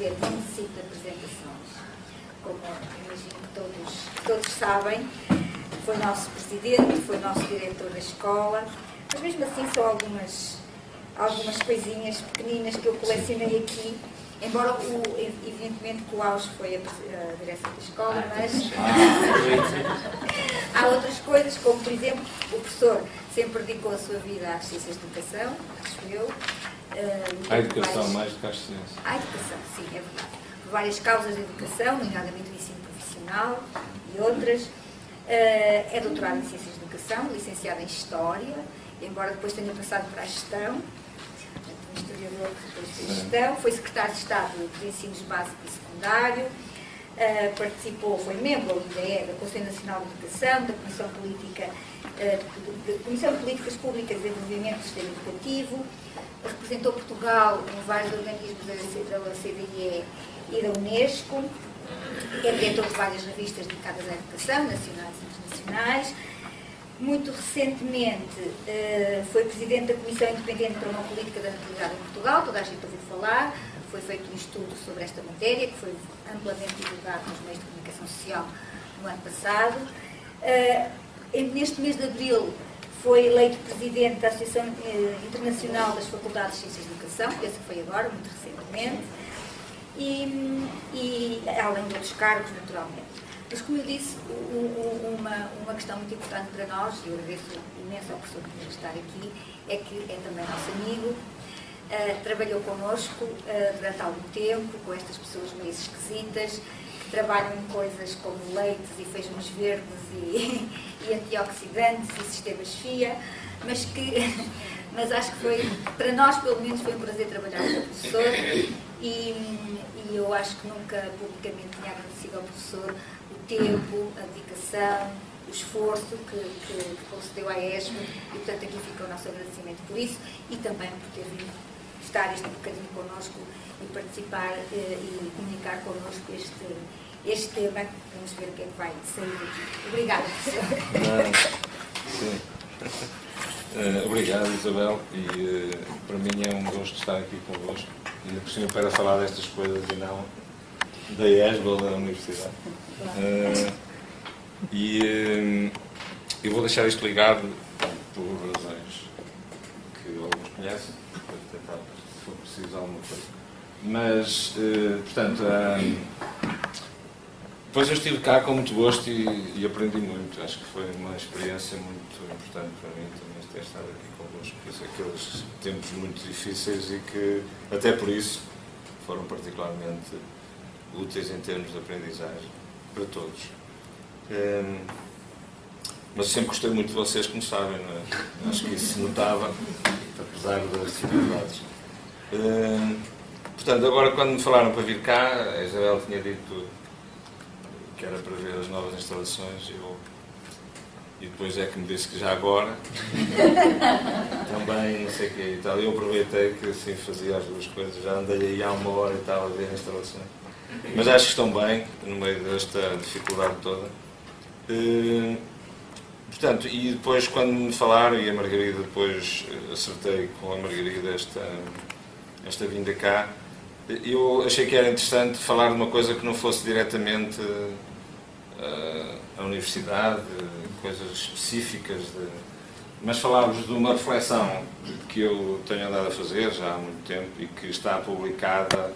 dizer, não necessito de apresentações. Como imagino que todos sabem, foi nosso presidente, foi nosso diretor da escola, mas mesmo assim são algumas coisinhas pequeninas que eu colecionei aqui, embora evidentemente que o auge foi a direção da escola, mas há outras coisas, como por exemplo, o professor sempre dedicou a sua vida às ciências de educação, acho eu. À educação mais do que às ciências. À educação, sim, é verdade. Por várias causas de educação, nomeadamente o ensino profissional e outras. É doutorado em ciências de educação, licenciado em História, embora depois tenha passado para a gestão. Um historiador que depois fez gestão, foi secretário de Estado dos Ensinos Básico e Secundário, foi membro da Conselho Nacional de Educação, da Comissão Comissão de Políticas Públicas e Desenvolvimento do Sistema Educativo, representou Portugal em vários organismos da OCDE e da Unesco, é diretor de várias revistas dedicadas à educação, nacionais e internacionais. Muito recentemente foi presidente da Comissão Independente para uma Política da Natalidade em Portugal, toda a gente ouviu falar, foi feito um estudo sobre esta matéria, que foi amplamente divulgado nos meios de comunicação social no ano passado. Neste mês de abril foi eleito presidente da Associação Internacional das Faculdades de Ciências de Educação, esse foi agora, muito recentemente, e além de outros cargos, naturalmente. Mas, como eu disse, uma questão muito importante para nós, e eu agradeço imenso ao professor por estar aqui, é que é também nosso amigo, trabalhou connosco durante algum tempo, com estas pessoas meio esquisitas, que trabalham em coisas como leites e feijões verdes e antioxidantes e sistemas FIA, mas acho que foi, para nós pelo menos, foi um prazer trabalhar com o professor e eu acho que nunca publicamente tinha agradecido ao professor o tempo, a dedicação, o esforço que concedeu à ESP e, portanto, aqui fica o nosso agradecimento por isso e também por ter vindo estar este bocadinho connosco e participar e comunicar connosco este tema. Vamos ver o que é que vai sair daqui. Obrigada, professor. Sim. Obrigado, Isabel, e para mim é um gosto estar aqui convosco, e por cima para falar destas coisas e não da ESB ou da Universidade. Eu vou deixar isto ligado por razões que alguns conhecem, para tentar, se for preciso, alguma coisa. Mas, portanto, depois eu estive cá com muito gosto e aprendi muito. Acho que foi uma experiência muito importante para mim também ter estado aqui convosco. Aqueles tempos muito difíceis e que, até por isso, foram particularmente úteis em termos de aprendizagem para todos. Mas eu sempre gostei muito de vocês, como sabem, não é? Acho que isso se notava, apesar das dificuldades. Portanto, agora quando me falaram para vir cá, a Isabel tinha dito que era para ver as novas instalações, e depois é que me disse que já agora também, não sei o quê e tal. Eu aproveitei que assim fazia as duas coisas, já andei aí há 1 hora e tal a ver as instalações. Mas acho que estão bem, no meio desta dificuldade toda. Portanto, e depois quando me falaram, e a Margarida, depois acertei com a Margarida esta vinda cá, eu achei que era interessante falar de uma coisa que não fosse diretamente a universidade, coisas específicas, mas falar-vos de uma reflexão que eu tenho andado a fazer já há muito tempo e que está publicada,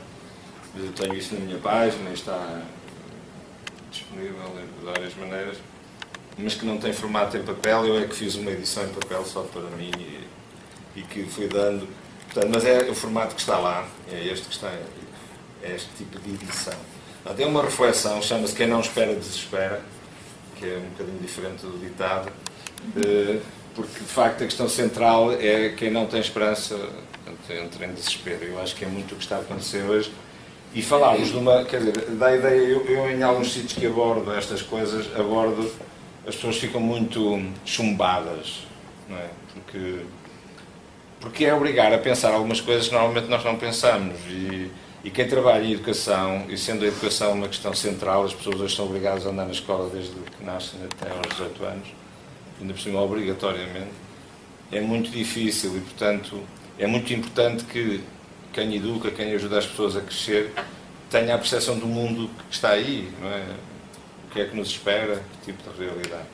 eu tenho isso na minha página, está disponível de várias maneiras, mas que não tem formato em papel. Eu é que fiz uma edição em papel só para mim e que fui dando. Portanto, mas é o formato que está lá, é este que está, é este tipo de edição. Portanto, é uma reflexão, chama-se Quem Não Espera Desespera, que é um bocadinho diferente do ditado, porque de facto a questão central é quem não tem esperança entra em desespero. Eu acho que é muito o que está a acontecer hoje. E falar-vos de uma, quer dizer, da ideia, eu em alguns sítios que abordo estas coisas, as pessoas ficam muito chumbadas, não é? Porque é obrigar a pensar algumas coisas que normalmente nós não pensamos. E quem trabalha em educação, e sendo a educação uma questão central, as pessoas hoje são obrigadas a andar na escola desde que nascem até aos 18 anos, ainda por cima obrigatoriamente, é muito difícil e, portanto, é muito importante que quem educa, quem ajuda as pessoas a crescer, tenha a percepção do mundo que está aí, não é? O que é que nos espera, que tipo de realidade.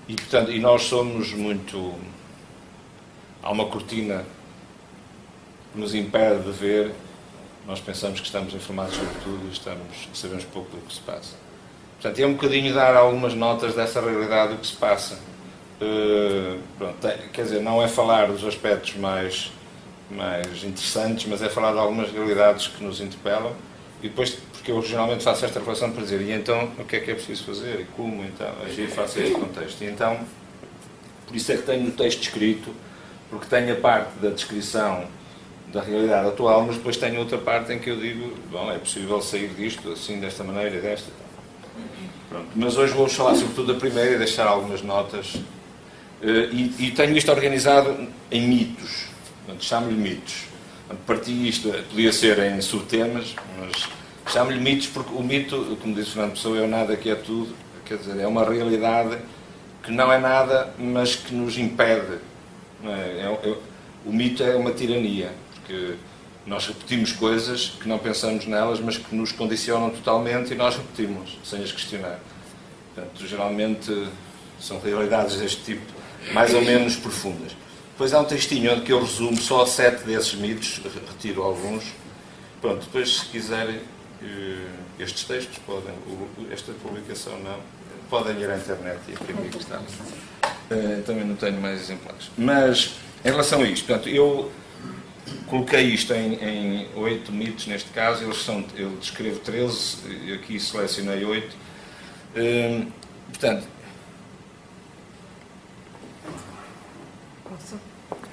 E, portanto, nós somos muito... Há uma cortina que nos impede de ver. Nós pensamos que estamos informados sobre tudo e sabemos pouco do que se passa. Portanto, é um bocadinho dar algumas notas dessa realidade do que se passa. Pronto, quer dizer, não é falar dos aspectos mais interessantes, mas é falar de algumas realidades que nos interpelam. E depois, porque eu geralmente faço esta reflexão para dizer, e então, o que é preciso fazer? E como, então, agir face a este contexto? E então, por isso é que tenho o texto escrito, porque tenho a parte da descrição da realidade atual, mas depois tenho outra parte em que eu digo, bom, é possível sair disto assim, desta maneira e desta. Pronto. Mas hoje vou falar sobretudo da primeira e deixar algumas notas. E tenho isto organizado em mitos. Chamo-lhe mitos. Parti isto, podia ser em subtemas, mas chamo-lhe mitos porque o mito, como disse Fernando Pessoa, é o nada que é tudo. Quer dizer, é uma realidade que não é nada, mas que nos impede. Não é? O mito é uma tirania. Que nós repetimos coisas que não pensamos nelas, mas que nos condicionam totalmente e nós repetimos, sem as questionar. Portanto, geralmente são realidades deste tipo, mais ou menos profundas. Depois há um textinho onde eu resumo só 7 desses mitos, retiro alguns. Pronto, depois se quiserem, estes textos podem, esta publicação não, podem ir à internet e imprimir que está. Também não tenho mais exemplares. Mas, em relação a isto, portanto, eu coloquei isto em 8 mitos, neste caso, eu descrevo 13, e aqui selecionei 8. Portanto,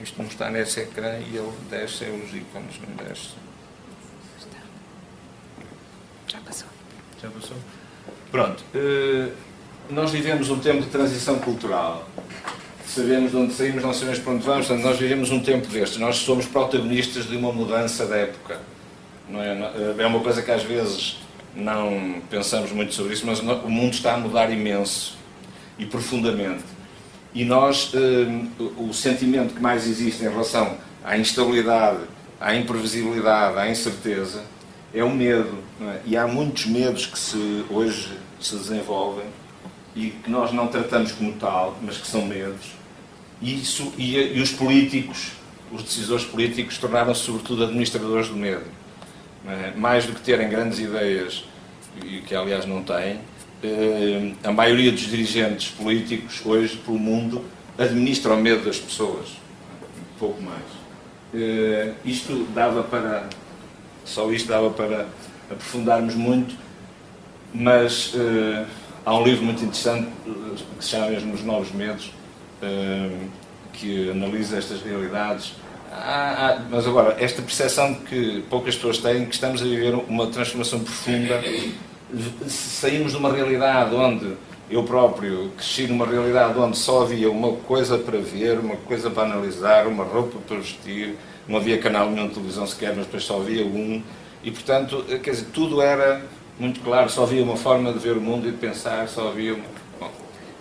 isto não está nesse ecrã e ele desce, os ícones não desce. Já passou. Já passou? Pronto. Nós vivemos um tempo de transição cultural. Sabemos de onde saímos, não sabemos para onde vamos, portanto, nós vivemos um tempo destes. Nós somos protagonistas de uma mudança da época. Não é? É uma coisa que às vezes não pensamos muito sobre isso, mas o mundo está a mudar imenso e profundamente. E nós, o sentimento que mais existe em relação à instabilidade, à imprevisibilidade, à incerteza, é o medo. Não é? E há muitos medos que hoje se desenvolvem e que nós não tratamos como tal, mas que são medos. E os políticos, os decisores políticos, tornaram-se sobretudo administradores do medo. Não é? Mais do que terem grandes ideias, e que aliás não têm, a maioria dos dirigentes políticos hoje pelo mundo administra o medo das pessoas. Um pouco mais. Isto dava para... Só isto dava para aprofundarmos muito, mas há um livro muito interessante que se chama mesmo Os Novos Medos, que analisa estas realidades. Mas agora, esta percepção que poucas pessoas têm, que estamos a viver uma transformação profunda, saímos de uma realidade onde eu próprio cresci numa realidade onde só havia uma coisa para ver, uma coisa para analisar, uma roupa para vestir, não havia canal nenhum de televisão sequer, mas depois só havia um, e portanto, quer dizer, tudo era muito claro, só havia uma forma de ver o mundo e de pensar, só havia uma... Bom,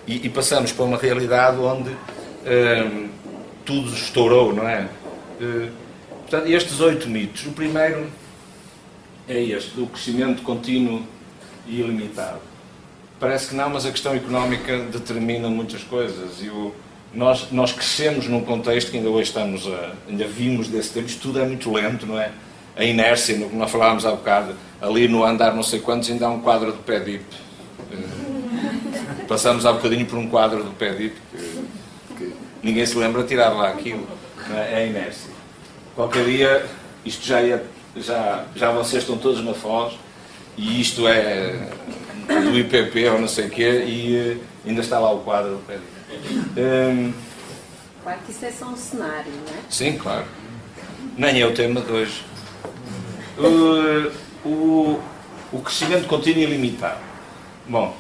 e passamos para uma realidade onde tudo estourou, não é? Portanto, estes 8 mitos, o primeiro é este, do crescimento contínuo e ilimitado. Parece que não, mas a questão económica determina muitas coisas. Nós crescemos num contexto que ainda hoje ainda vimos desse tempo, isto tudo é muito lento, não é? A inércia, no que nós falávamos há bocado, ali no andar não sei quantos ainda há um quadro do PEDIP. Passamos há bocadinho por um quadro do PEDIP que ninguém se lembra de tirar lá aquilo, não é? É a inércia. Qualquer dia, isto já vocês estão todos na Foz, e isto é do IPP ou não sei o quê, e ainda está lá o quadro do PEDIP. Claro que isso é só um cenário, não é? Sim, claro. Nem é o tema de hoje. O crescimento contínuo e limitado. Bom,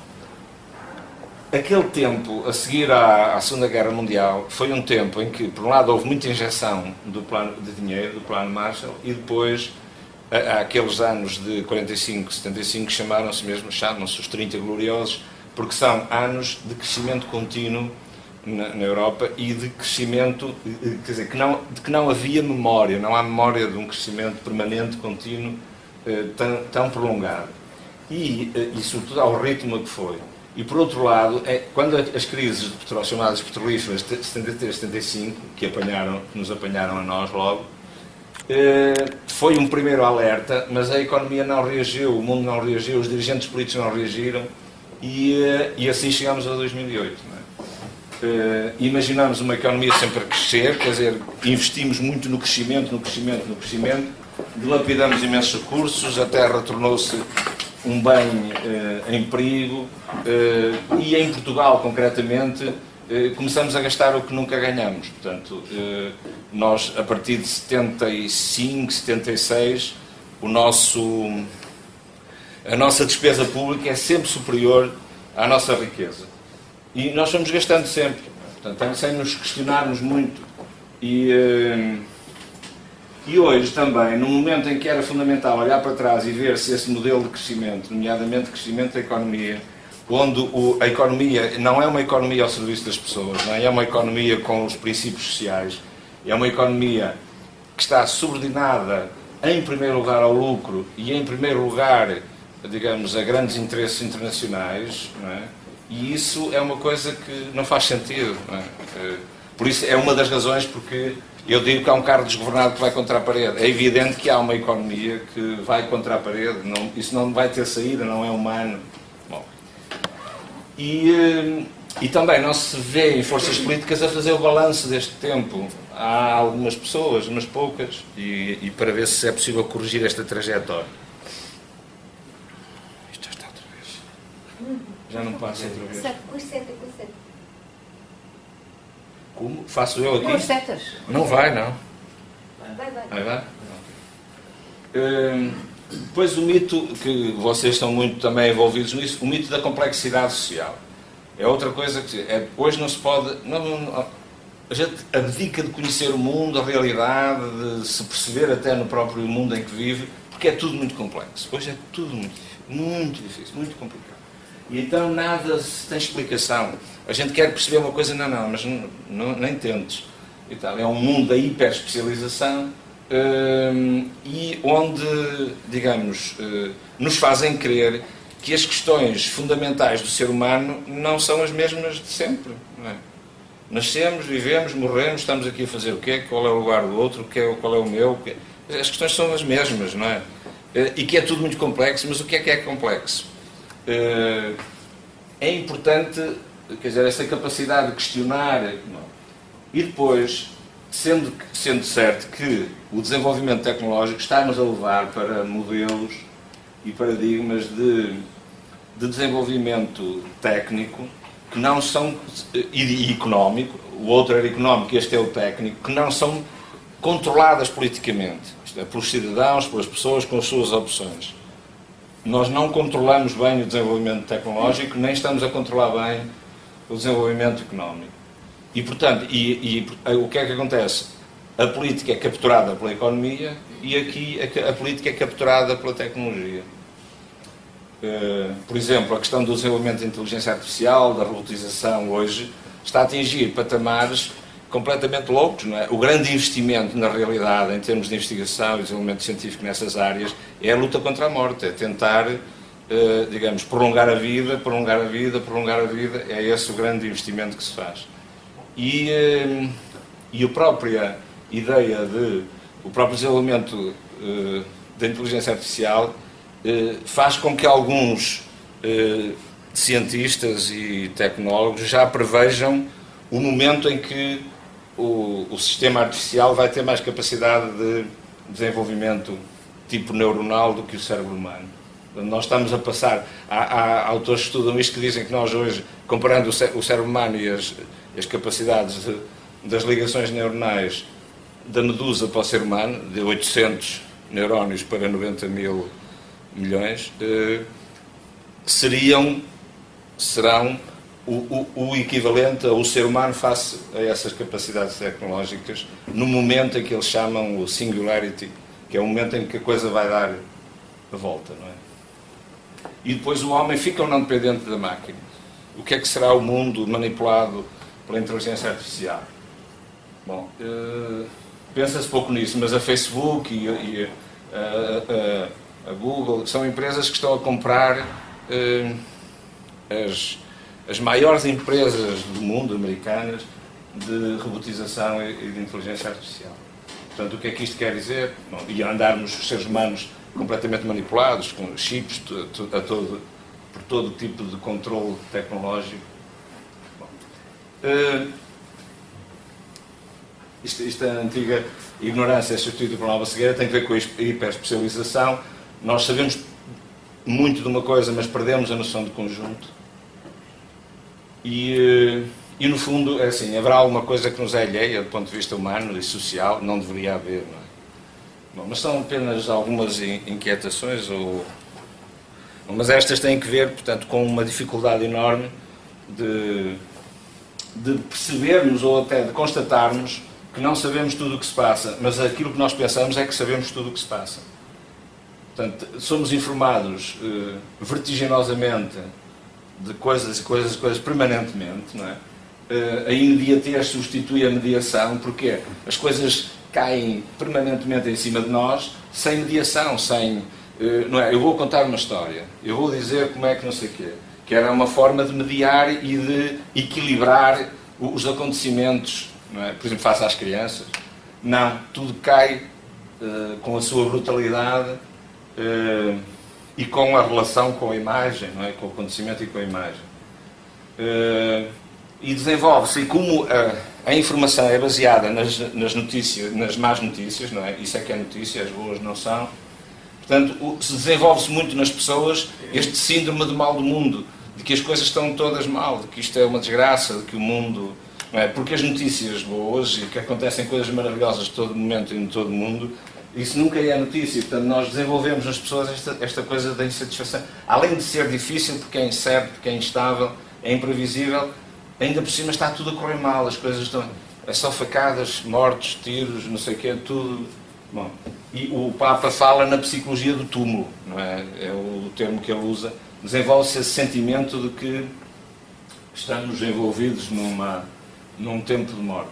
aquele tempo a seguir à Segunda Guerra Mundial foi um tempo em que, por um lado, houve muita injeção do plano de dinheiro, do plano Marshall, e depois, aqueles anos de 45, 75, chamam-se os 30 gloriosos, porque são anos de crescimento contínuo na Europa e de crescimento, quer dizer, de que não havia memória, não há memória de um crescimento permanente, contínuo tão prolongado e sobretudo ao ritmo que foi. E por outro lado, quando as crises chamadas petrolíferas de 73, 75, que nos apanharam a nós logo, foi um primeiro alerta, mas a economia não reagiu, o mundo não reagiu, os dirigentes políticos não reagiram e assim chegamos a 2008. Não é? Imaginamos uma economia sempre a crescer, quer dizer, investimos muito no crescimento, dilapidamos imensos recursos, a terra tornou-se um bem em perigo e em Portugal, concretamente, começamos a gastar o que nunca ganhamos. Portanto, nós, a partir de 75, 76, a nossa despesa pública é sempre superior à nossa riqueza. E nós fomos gastando sempre, portanto, sem nos questionarmos muito. E hoje também, num momento em que era fundamental olhar para trás e ver se esse modelo de crescimento, nomeadamente crescimento da economia, onde a economia não é uma economia ao serviço das pessoas, não é uma economia com os princípios sociais, é uma economia que está subordinada, em primeiro lugar, ao lucro e, em primeiro lugar, digamos, a grandes interesses internacionais, não é? E isso é uma coisa que não faz sentido. Não é? Por isso, é uma das razões porque eu digo que há um carro desgovernado que vai contra a parede. É evidente que há uma economia que vai contra a parede, isso não vai ter saída, não é humano. Bom. E também não se vê em forças políticas a fazer o balanço deste tempo. Há algumas pessoas, umas poucas, e para ver se é possível corrigir esta trajetória. Isto já está outra vez. Já não passa outra vez. Com seta. Como? Faço eu aqui? Com as setas. Não vai, não. Vai. Depois o mito, que vocês estão muito também envolvidos nisso, o mito da complexidade social. É outra coisa que hoje não se pode... a gente abdica de conhecer o mundo, a realidade, de se perceber até no próprio mundo em que vive, porque é tudo muito complexo. Hoje é tudo muito difícil, muito complicado. E então nada tem explicação. A gente quer perceber uma coisa, mas nem tentes. E tal. É um mundo da hiperespecialização e onde, digamos, nos fazem crer que as questões fundamentais do ser humano não são as mesmas de sempre. Não é? Nascemos, vivemos, morremos, estamos aqui a fazer o quê? Qual é o lugar do outro? Qual é o meu? As questões são as mesmas, não é? E que é tudo muito complexo, mas o que é complexo? É importante, quer dizer, essa capacidade de questionar e depois, sendo certo que o desenvolvimento tecnológico está-nos a levar para modelos e paradigmas de desenvolvimento técnico que não são, e económico, o outro era económico, este é o técnico, que não são controladas politicamente, isto é, pelos cidadãos, pelas pessoas com as suas opções. Nós não controlamos bem o desenvolvimento tecnológico, nem estamos a controlar bem o desenvolvimento económico. E, portanto, o que é que acontece? A política é capturada pela economia e aqui a política é capturada pela tecnologia. Por exemplo, a questão do desenvolvimento da inteligência artificial, da robotização hoje, está a atingir patamares completamente loucos, não é? O grande investimento, na realidade, em termos de investigação e desenvolvimento científico nessas áreas, é a luta contra a morte, é tentar, digamos, prolongar a vida, é esse o grande investimento que se faz. E a própria ideia o próprio desenvolvimento da inteligência artificial faz com que alguns cientistas e tecnólogos já prevejam o momento em que o sistema artificial vai ter mais capacidade de desenvolvimento tipo neuronal do que o cérebro humano. Nós estamos a passar... Há autores que estudam isto que dizem que nós hoje, comparando o cérebro humano e as capacidades das ligações neuronais da medusa para o ser humano, de 800 neurónios para 90 mil milhões, serão o equivalente ao ser humano face a essas capacidades tecnológicas no momento em que eles chamam o singularity, que é o momento em que a coisa vai dar a volta, não é? E depois o homem fica ou não dependente da máquina. O que é que será o mundo manipulado pela inteligência artificial? Bom, pensa-se pouco nisso, mas a Facebook e a Google, são empresas que estão a comprar as maiores empresas do mundo, americanas, de robotização e de inteligência artificial. Portanto, o que é que isto quer dizer? Bom, e andarmos os seres humanos completamente manipulados, com chips por todo tipo de controle tecnológico. Bom, isto é a antiga ignorância substituída por nova cegueira, tem a ver com a hiperespecialização. Nós sabemos muito de uma coisa, mas perdemos a noção de conjunto. E no fundo, é assim, haverá alguma coisa que nos é alheia do ponto de vista humano e social? Não deveria haver, não é? Bom, mas são apenas algumas inquietações, mas estas têm que ver, portanto, com uma dificuldade enorme de percebermos ou até de constatarmos que não sabemos tudo o que se passa, mas aquilo que nós pensamos é que sabemos tudo o que se passa. Portanto, somos informados vertiginosamente de coisas permanentemente, não é? A imediatez substitui a mediação, porque as coisas caem permanentemente em cima de nós, sem mediação, não é? Eu vou contar uma história, eu vou dizer como é que não sei o quê, que era uma forma de mediar e de equilibrar os acontecimentos, não é? Por exemplo, face às crianças. Não, tudo cai com a sua brutalidade e com a relação com a imagem, não é? Com o acontecimento e com a imagem. E desenvolve-se, e como a informação é baseada nas notícias, nas más notícias, não é? Isso é que é notícia, as boas não são. Portanto, desenvolve-se muito nas pessoas este síndrome do mal do mundo, de que as coisas estão todas mal, de que isto é uma desgraça, de que o mundo... Não é? Porque as notícias boas, e que acontecem coisas maravilhosas de todo momento e em todo o mundo, isso nunca é notícia. Portanto, nós desenvolvemos nas pessoas esta coisa da insatisfação. Além de ser difícil, porque é incerto, porque é instável, é imprevisível, ainda por cima está tudo a correr mal, as coisas estão... É só facadas, mortes, tiros, não sei o quê, tudo... Bom, e o Papa fala na psicologia do túmulo, não é? É o termo que ele usa. Desenvolve-se esse sentimento de que estamos envolvidos num tempo de morte.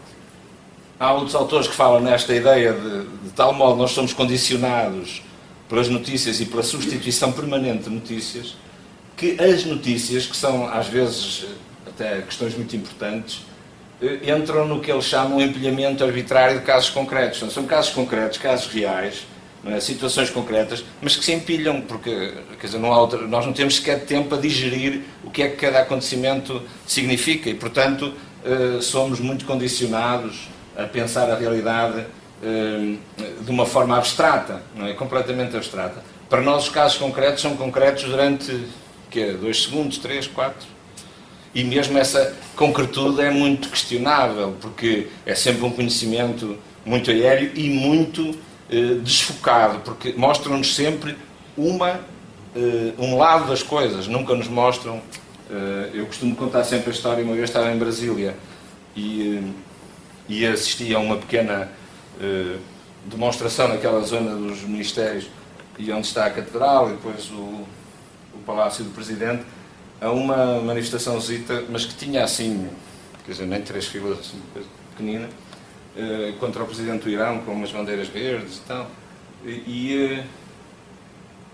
Há outros autores que falam nesta ideia de tal modo nós somos condicionados pelas notícias e pela substituição permanente de notícias, que as notícias, que são às vezes até questões muito importantes, entram no que eles chamam de empilhamento arbitrário de casos concretos. São casos concretos, casos reais, não é? Situações concretas, mas que se empilham, porque quer dizer, nós não temos sequer tempo a digerir o que é que cada acontecimento significa e, portanto, somos muito condicionados a pensar a realidade de uma forma abstrata, não é? Completamente abstrata. Para nós os casos concretos são concretos durante 2 segundos, 3, 4. E mesmo essa concretude é muito questionável, porque é sempre um conhecimento muito aéreo e muito desfocado, porque mostram-nos sempre um lado das coisas, nunca nos mostram... eu costumo contar sempre a história, uma vez estava em Brasília e assisti a uma pequena demonstração naquela zona dos ministérios e onde está a Catedral e depois o Palácio do Presidente, a uma manifestaçãozita, mas que tinha assim, quer dizer, nem 3 filas, assim, coisa pequenina, contra o Presidente do Irão, com umas bandeiras verdes e tal,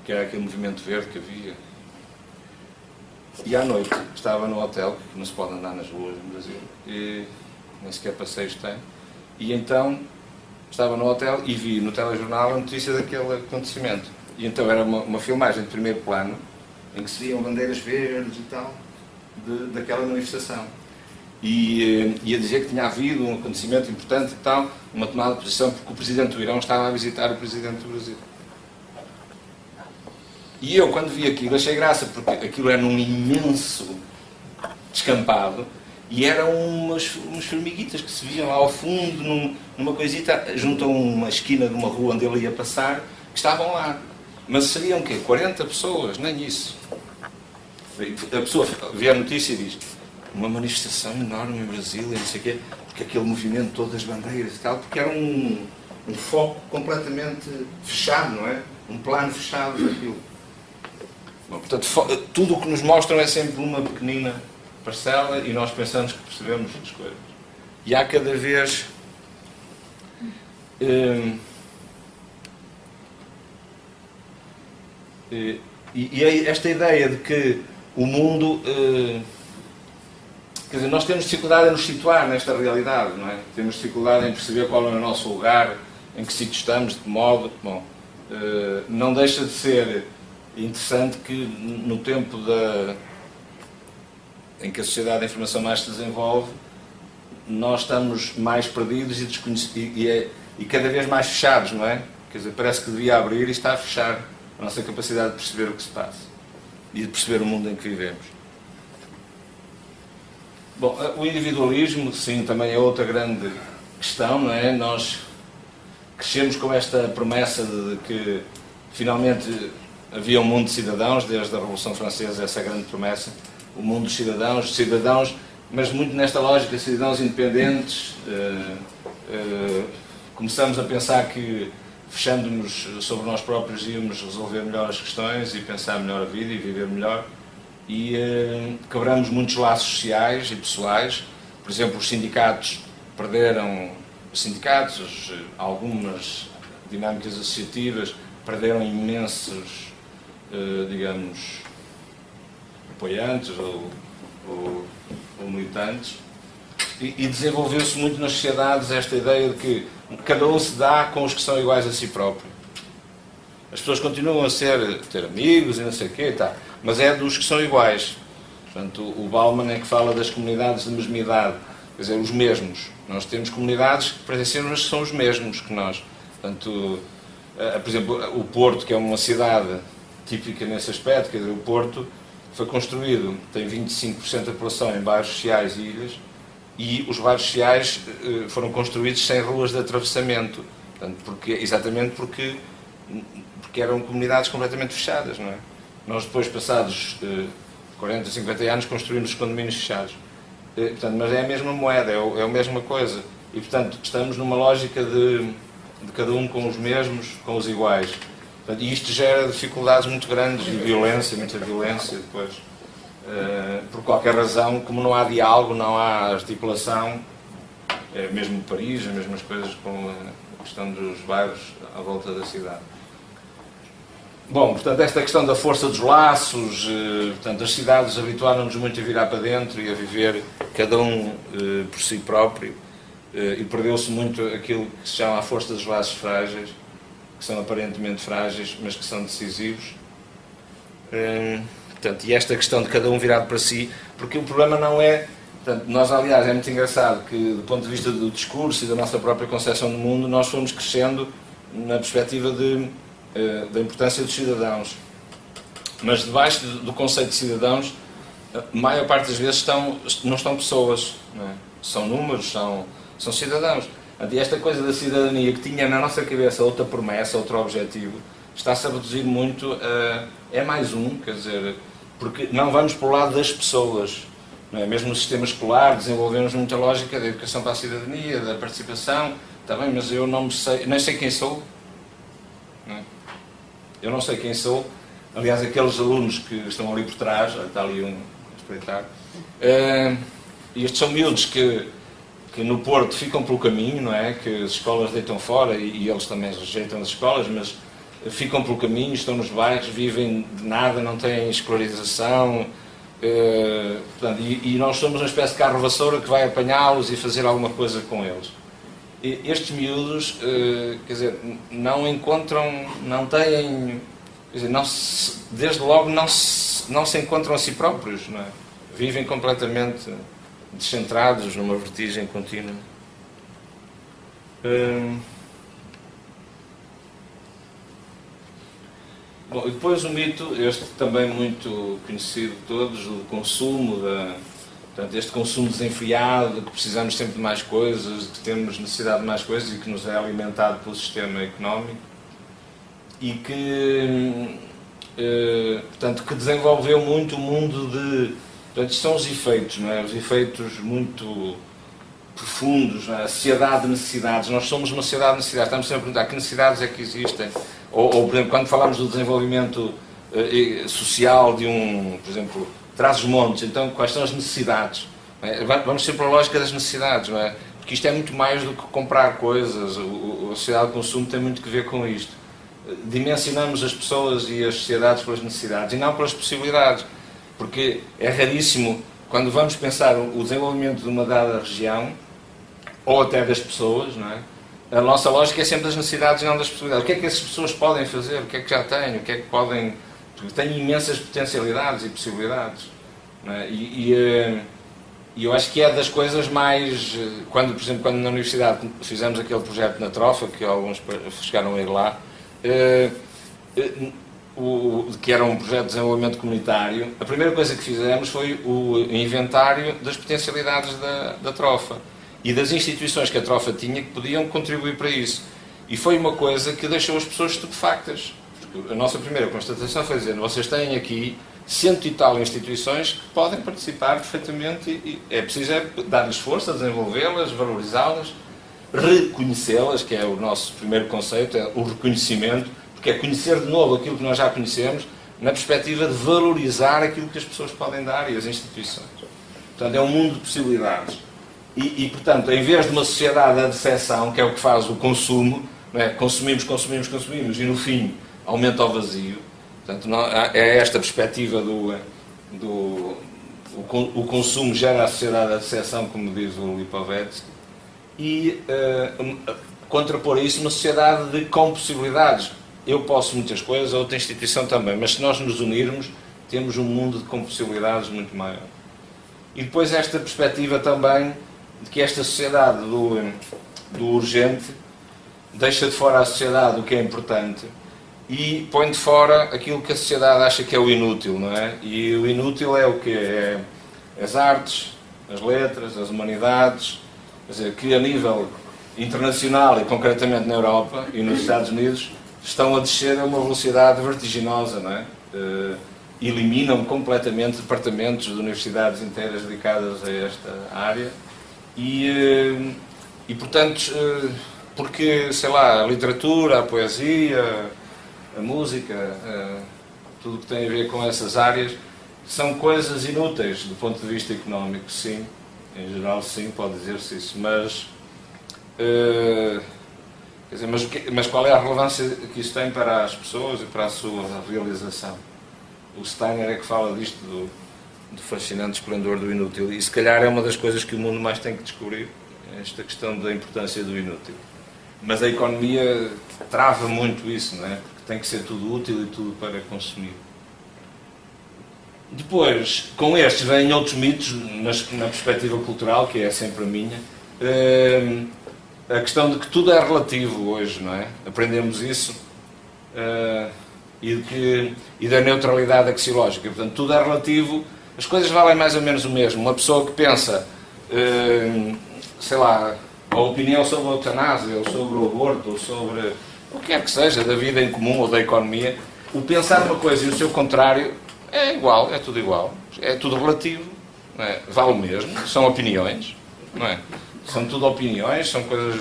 que era aquele movimento verde que havia. E à noite estava no hotel, que não se pode andar nas ruas no Brasil, e nem sequer passeios tem, e então estava no hotel e vi no telejornal a notícia daquele acontecimento. E então era uma filmagem de primeiro plano, em que se viam bandeiras verdes e tal, daquela manifestação. E ia dizer que tinha havido um acontecimento importante e tal, uma tomada de posição, porque o Presidente do Irão estava a visitar o Presidente do Brasil. E eu, quando vi aquilo, achei graça, porque aquilo era num imenso descampado, e eram umas formiguitas que se viam lá ao fundo, numa coisita, junto a uma esquina de uma rua onde ele ia passar, que estavam lá. Mas seriam o quê? 40 pessoas? Nem isso. A pessoa vê a notícia e diz: uma manifestação enorme em Brasília, não sei o quê, porque aquele movimento todo das bandeiras e tal, porque era um foco completamente fechado, não é? Um plano fechado daquilo. Bom, portanto, tudo o que nos mostram é sempre uma pequenina parcela e nós pensamos que percebemos as coisas. E há cada vez... Esta ideia de que o mundo... quer dizer, nós temos dificuldade em nos situar nesta realidade, não é? Temos dificuldade em perceber qual é o nosso lugar, em que sítio estamos, de que modo... Bom, não deixa de ser interessante que no tempo em que a sociedade da informação mais se desenvolve, nós estamos mais perdidos e cada vez mais fechados, não é? Quer dizer, parece que devia abrir e está a fechar a nossa capacidade de perceber o que se passa e de perceber o mundo em que vivemos. Bom, o individualismo, sim, também é outra grande questão, não é? Nós crescemos com esta promessa de que finalmente havia um mundo de cidadãos, desde a Revolução Francesa, essa grande promessa, o mundo dos cidadãos, mas muito nesta lógica, cidadãos independentes. Começamos a pensar que, fechando-nos sobre nós próprios, íamos resolver melhor as questões e pensar melhor a vida e viver melhor. E quebramos muitos laços sociais e pessoais. Por exemplo, os sindicatos perderam... algumas dinâmicas associativas perderam imensos, digamos, apoiantes ou militantes, e desenvolveu-se muito nas sociedades esta ideia de que cada um se dá com os que são iguais a si próprio. As pessoas continuam a ter amigos e não sei o quê, tá, mas é dos que são iguais. Portanto, o Bauman é que fala das comunidades de mesmidade, quer dizer, os mesmos. Nós temos comunidades que pertencem, mas que são os mesmos que nós. Portanto, por exemplo, o Porto, que é uma cidade típica nesse aspecto, quer dizer, o Porto foi construído, tem 25% da população em bairros sociais e ilhas, e os bairros sociais foram construídos sem ruas de atravessamento. Portanto, exatamente porque eram comunidades completamente fechadas, não é? Nós depois, passados 40, 50 anos, construímos os condomínios fechados. Portanto, mas é a mesma moeda, é a mesma coisa. E, portanto, estamos numa lógica de cada um com os mesmos, com os iguais. Portanto, e isto gera dificuldades muito grandes e violência, muita violência depois. Por qualquer razão, como não há diálogo, não há articulação, mesmo Paris, as mesmas coisas com a questão dos bairros à volta da cidade. Bom, portanto, esta questão da força dos laços, portanto, as cidades habituaram-nos muito a virar para dentro e a viver cada um por si próprio, e perdeu-se muito aquilo que se chama a força dos laços frágeis, que são aparentemente frágeis, mas que são decisivos. Portanto, e esta questão de cada um virado para si, porque o problema não é... Portanto, nós, aliás, é muito engraçado que, do ponto de vista do discurso e da nossa própria concepção do mundo, nós fomos crescendo na perspectiva da importância dos cidadãos. Mas debaixo do conceito de cidadãos, a maior parte das vezes não estão pessoas, não é? São números, são cidadãos. E esta coisa da cidadania que tinha na nossa cabeça outra promessa, outro objetivo, está-se a reduzir muito a... é mais um, quer dizer, porque não vamos para o lado das pessoas, não é? Mesmo no sistema escolar desenvolvemos muita lógica da educação para a cidadania, da participação, está bem, mas eu não sei, nem sei quem sou, não é? Eu não sei quem sou. Aliás, aqueles alunos que estão ali por trás, está ali um a espreitar, e estes são miúdos que no Porto ficam pelo caminho, não é? Que as escolas deitam fora e eles também rejeitam as escolas, mas ficam pelo caminho, estão nos bairros, vivem de nada, não têm escolarização, portanto, e nós somos uma espécie de carro vassoura que vai apanhá-los e fazer alguma coisa com eles. E estes miúdos, quer dizer, não encontram, não têm, quer dizer, desde logo não se encontram a si próprios, não é? Vivem completamente descentrados numa vertigem contínua. Bom, e depois o mito, este também muito conhecido de todos, do consumo, portanto, este consumo desenfreado, de que precisamos sempre de mais coisas, de que temos necessidade de mais coisas e que nos é alimentado pelo sistema económico, e que, portanto, que desenvolveu muito o mundo de... Portanto, isto são os efeitos, não é? Os efeitos muito profundos, não é? A sociedade de necessidades. Nós somos uma sociedade de necessidades. Estamos sempre a perguntar que necessidades é que existem. Ou por exemplo, quando falamos do desenvolvimento social de por exemplo, Trás-os-Montes, então quais são as necessidades? É? Vamos sempre à lógica das necessidades, não é? Porque isto é muito mais do que comprar coisas. A sociedade de consumo tem muito que ver com isto. dimensionamos as pessoas e as sociedades pelas necessidades e não pelas possibilidades. Porque é raríssimo, quando vamos pensar o desenvolvimento de uma dada região, ou até das pessoas, não é? A nossa lógica é sempre das necessidades e não das possibilidades. O que é que essas pessoas podem fazer? O que é que já têm? O que é que podem... Porque têm imensas potencialidades e possibilidades. Não é? E eu acho que é das coisas mais... Quando, por exemplo, quando na universidade fizemos aquele projeto na Trofa, que alguns chegaram a ir lá, que era um projeto de desenvolvimento comunitário, a primeira coisa que fizemos foi o inventário das potencialidades da Trofa e das instituições que a Trofa tinha que podiam contribuir para isso. E foi uma coisa que deixou as pessoas estupefactas. Porque a nossa primeira constatação foi dizer, vocês têm aqui 100 e tal instituições que podem participar perfeitamente e é preciso dar-lhes força, desenvolvê-las, valorizá-las, reconhecê-las, que é o nosso primeiro conceito, é o reconhecimento, porque é conhecer de novo aquilo que nós já conhecemos, na perspectiva de valorizar aquilo que as pessoas podem dar e as instituições. Portanto, é um mundo de possibilidades. E portanto, em vez de uma sociedade da decepção, que é o que faz o consumo, não é? Consumimos, e no fim aumenta o vazio. Portanto, é esta perspectiva o consumo gera a sociedade da decepção, como diz o Lipovetsky, e contrapor a isso uma sociedade com possibilidades. Eu posso muitas coisas, a outra instituição também, mas se nós nos unirmos, temos um mundo com possibilidades muito maior. E depois esta perspectiva também de que esta sociedade do urgente deixa de fora a sociedade o que é importante e põe de fora aquilo que a sociedade acha que é o inútil, não é? E o inútil é o quê? É as artes, as letras, as humanidades, quer dizer, que a nível internacional e concretamente na Europa e nos Estados Unidos estão a descer a uma velocidade vertiginosa, não é? Eliminam completamente departamentos de universidades inteiras dedicadas a esta área e portanto, porque, sei lá, a literatura, a poesia, a música, tudo o que tem a ver com essas áreas, são coisas inúteis do ponto de vista económico, sim, em geral sim, pode dizer-se isso, mas, quer dizer, mas qual é a relevância que isso tem para as pessoas e para a sua realização? O Steiner é que fala disto, do fascinante esplendor do inútil, e se calhar é uma das coisas que o mundo mais tem que descobrir, esta questão da importância do inútil. Mas a economia trava muito isso, não é? Porque tem que ser tudo útil e tudo para consumir. Depois, com estes vêm outros mitos, na perspectiva cultural, que é sempre a minha, a questão de que tudo é relativo hoje, não é? Aprendemos isso, e da neutralidade axiológica. Portanto, tudo é relativo, as coisas valem mais ou menos o mesmo. Uma pessoa que pensa, sei lá, a opinião sobre a eutanásia, ou sobre o aborto, ou sobre o que quer que seja, da vida em comum ou da economia, o pensar uma coisa e o seu contrário é igual, é tudo igual, é tudo relativo, não é? Vale o mesmo, são opiniões, não é? São tudo opiniões, são coisas...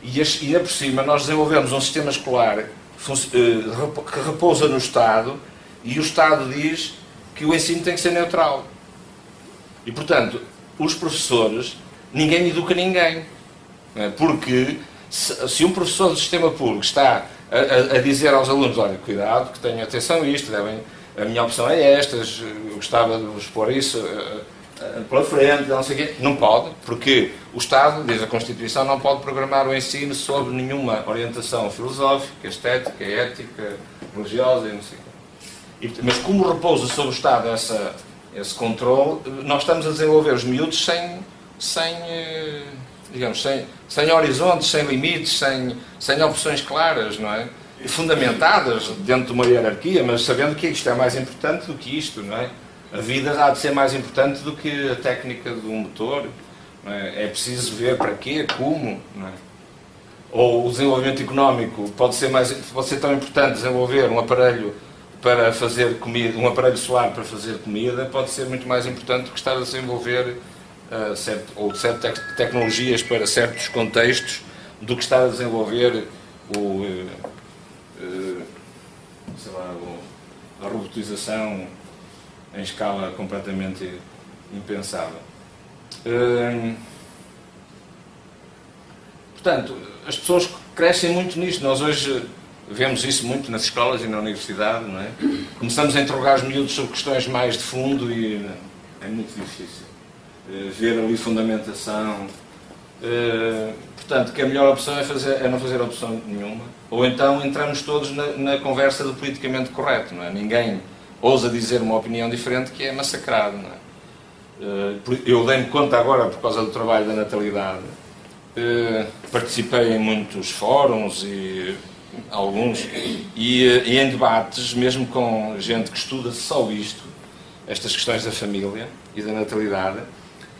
E por cima nós desenvolvemos um sistema escolar que repousa no Estado, e o Estado diz que o ensino tem que ser neutral. E, portanto, os professores, ninguém educa ninguém. Não é? Porque se um professor do sistema público está a dizer aos alunos, olha, cuidado, que tenham atenção a isto, a minha opção é esta, eu gostava de vos pôr isso pela frente, não sei o quê. Não pode, porque o Estado, diz a Constituição, não pode programar o ensino sob nenhuma orientação filosófica, estética, ética, religiosa e não sei o quê. Mas como repousa sobre o Estado esse controle, nós estamos a desenvolver os miúdos sem horizontes, sem limites, sem opções claras, não é? Fundamentadas dentro de uma hierarquia, mas sabendo que isto é mais importante do que isto, não é? A vida há de ser mais importante do que a técnica do motor, não é? É preciso ver para quê, como, não é? Ou o desenvolvimento económico pode ser tão importante desenvolver um aparelho para fazer comida, um aparelho solar para fazer comida, pode ser muito mais importante do que estar a desenvolver certas tecnologias para certos contextos, do que estar a desenvolver a robotização em escala completamente impensável. Portanto, as pessoas crescem muito nisto. Nós hoje vemos isso muito nas escolas e na universidade, não é? Começamos a interrogar os miúdos sobre questões mais de fundo e é muito difícil ver ali fundamentação. Portanto, que a melhor opção é não fazer opção nenhuma. Ou então entramos todos na conversa do politicamente correto, não é? Ninguém ousa dizer uma opinião diferente que é massacrado, não é? Eu dei-me conta agora, por causa do trabalho da natalidade, participei em muitos fóruns e alguns, e em debates, mesmo com gente que estuda só isto, estas questões da família e da natalidade,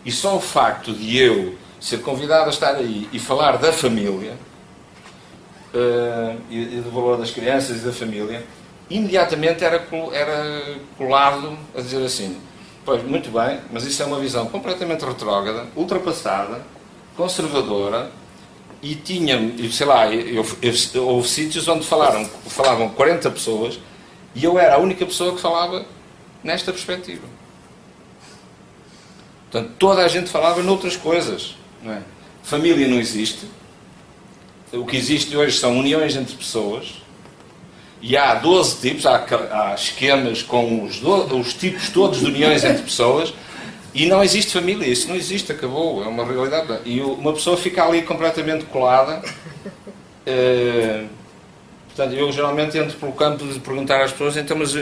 e só o facto de eu ser convidado a estar aí e falar da família, e do valor das crianças e da família, imediatamente era colado a dizer assim: pois, muito bem, mas isso é uma visão completamente retrógrada, ultrapassada, conservadora, e tinha, sei lá, houve sítios onde falavam 40 pessoas e eu era a única pessoa que falava nesta perspectiva. Portanto, toda a gente falava noutras coisas, não é? Família não existe. O que existe hoje são uniões entre pessoas, e há 12 tipos, há esquemas com os tipos todos de uniões entre pessoas, e não existe família, isso não existe, acabou, é uma realidade. E uma pessoa fica ali completamente colada. Portanto, eu geralmente entro pelo campo de perguntar às pessoas, então, mas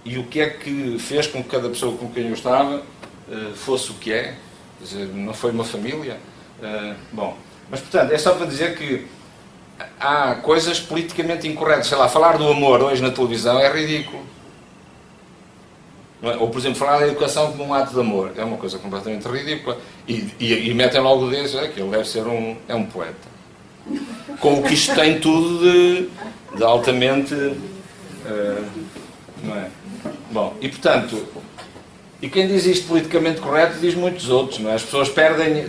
e o que é que fez com que cada pessoa com quem eu estava fosse o que é? Quer dizer, não foi uma família? Bom, mas portanto, é só para dizer que há coisas politicamente incorretas. Sei lá, falar do amor hoje na televisão é ridículo. Ou, por exemplo, falar da educação como um ato de amor é uma coisa completamente ridícula. E metem logo desde que ele deve ser um poeta. Com o que isto tem tudo de altamente... não é? Bom, e portanto... E quem diz isto politicamente correto diz muitos outros, não é? As pessoas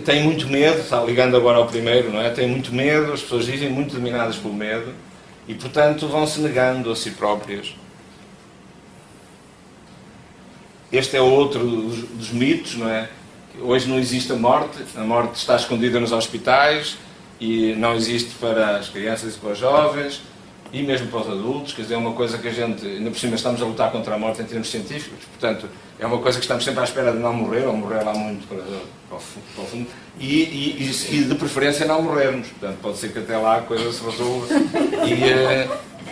têm muito medo, está ligando agora ao primeiro, não é? Têm muito medo, as pessoas vivem muito dominadas pelo medo e, portanto, vão-se negando a si próprias. Este é outro dos mitos, não é? Hoje não existe a morte está escondida nos hospitais e não existe para as crianças e para os jovens e mesmo para os adultos, quer dizer, é uma coisa que a gente, ainda por cima estamos a lutar contra a morte em termos científicos, portanto, é uma coisa que estamos sempre à espera de não morrer, ou morrer lá muito para o fundo, e de preferência não morrermos, portanto, pode ser que até lá a coisa se resolva.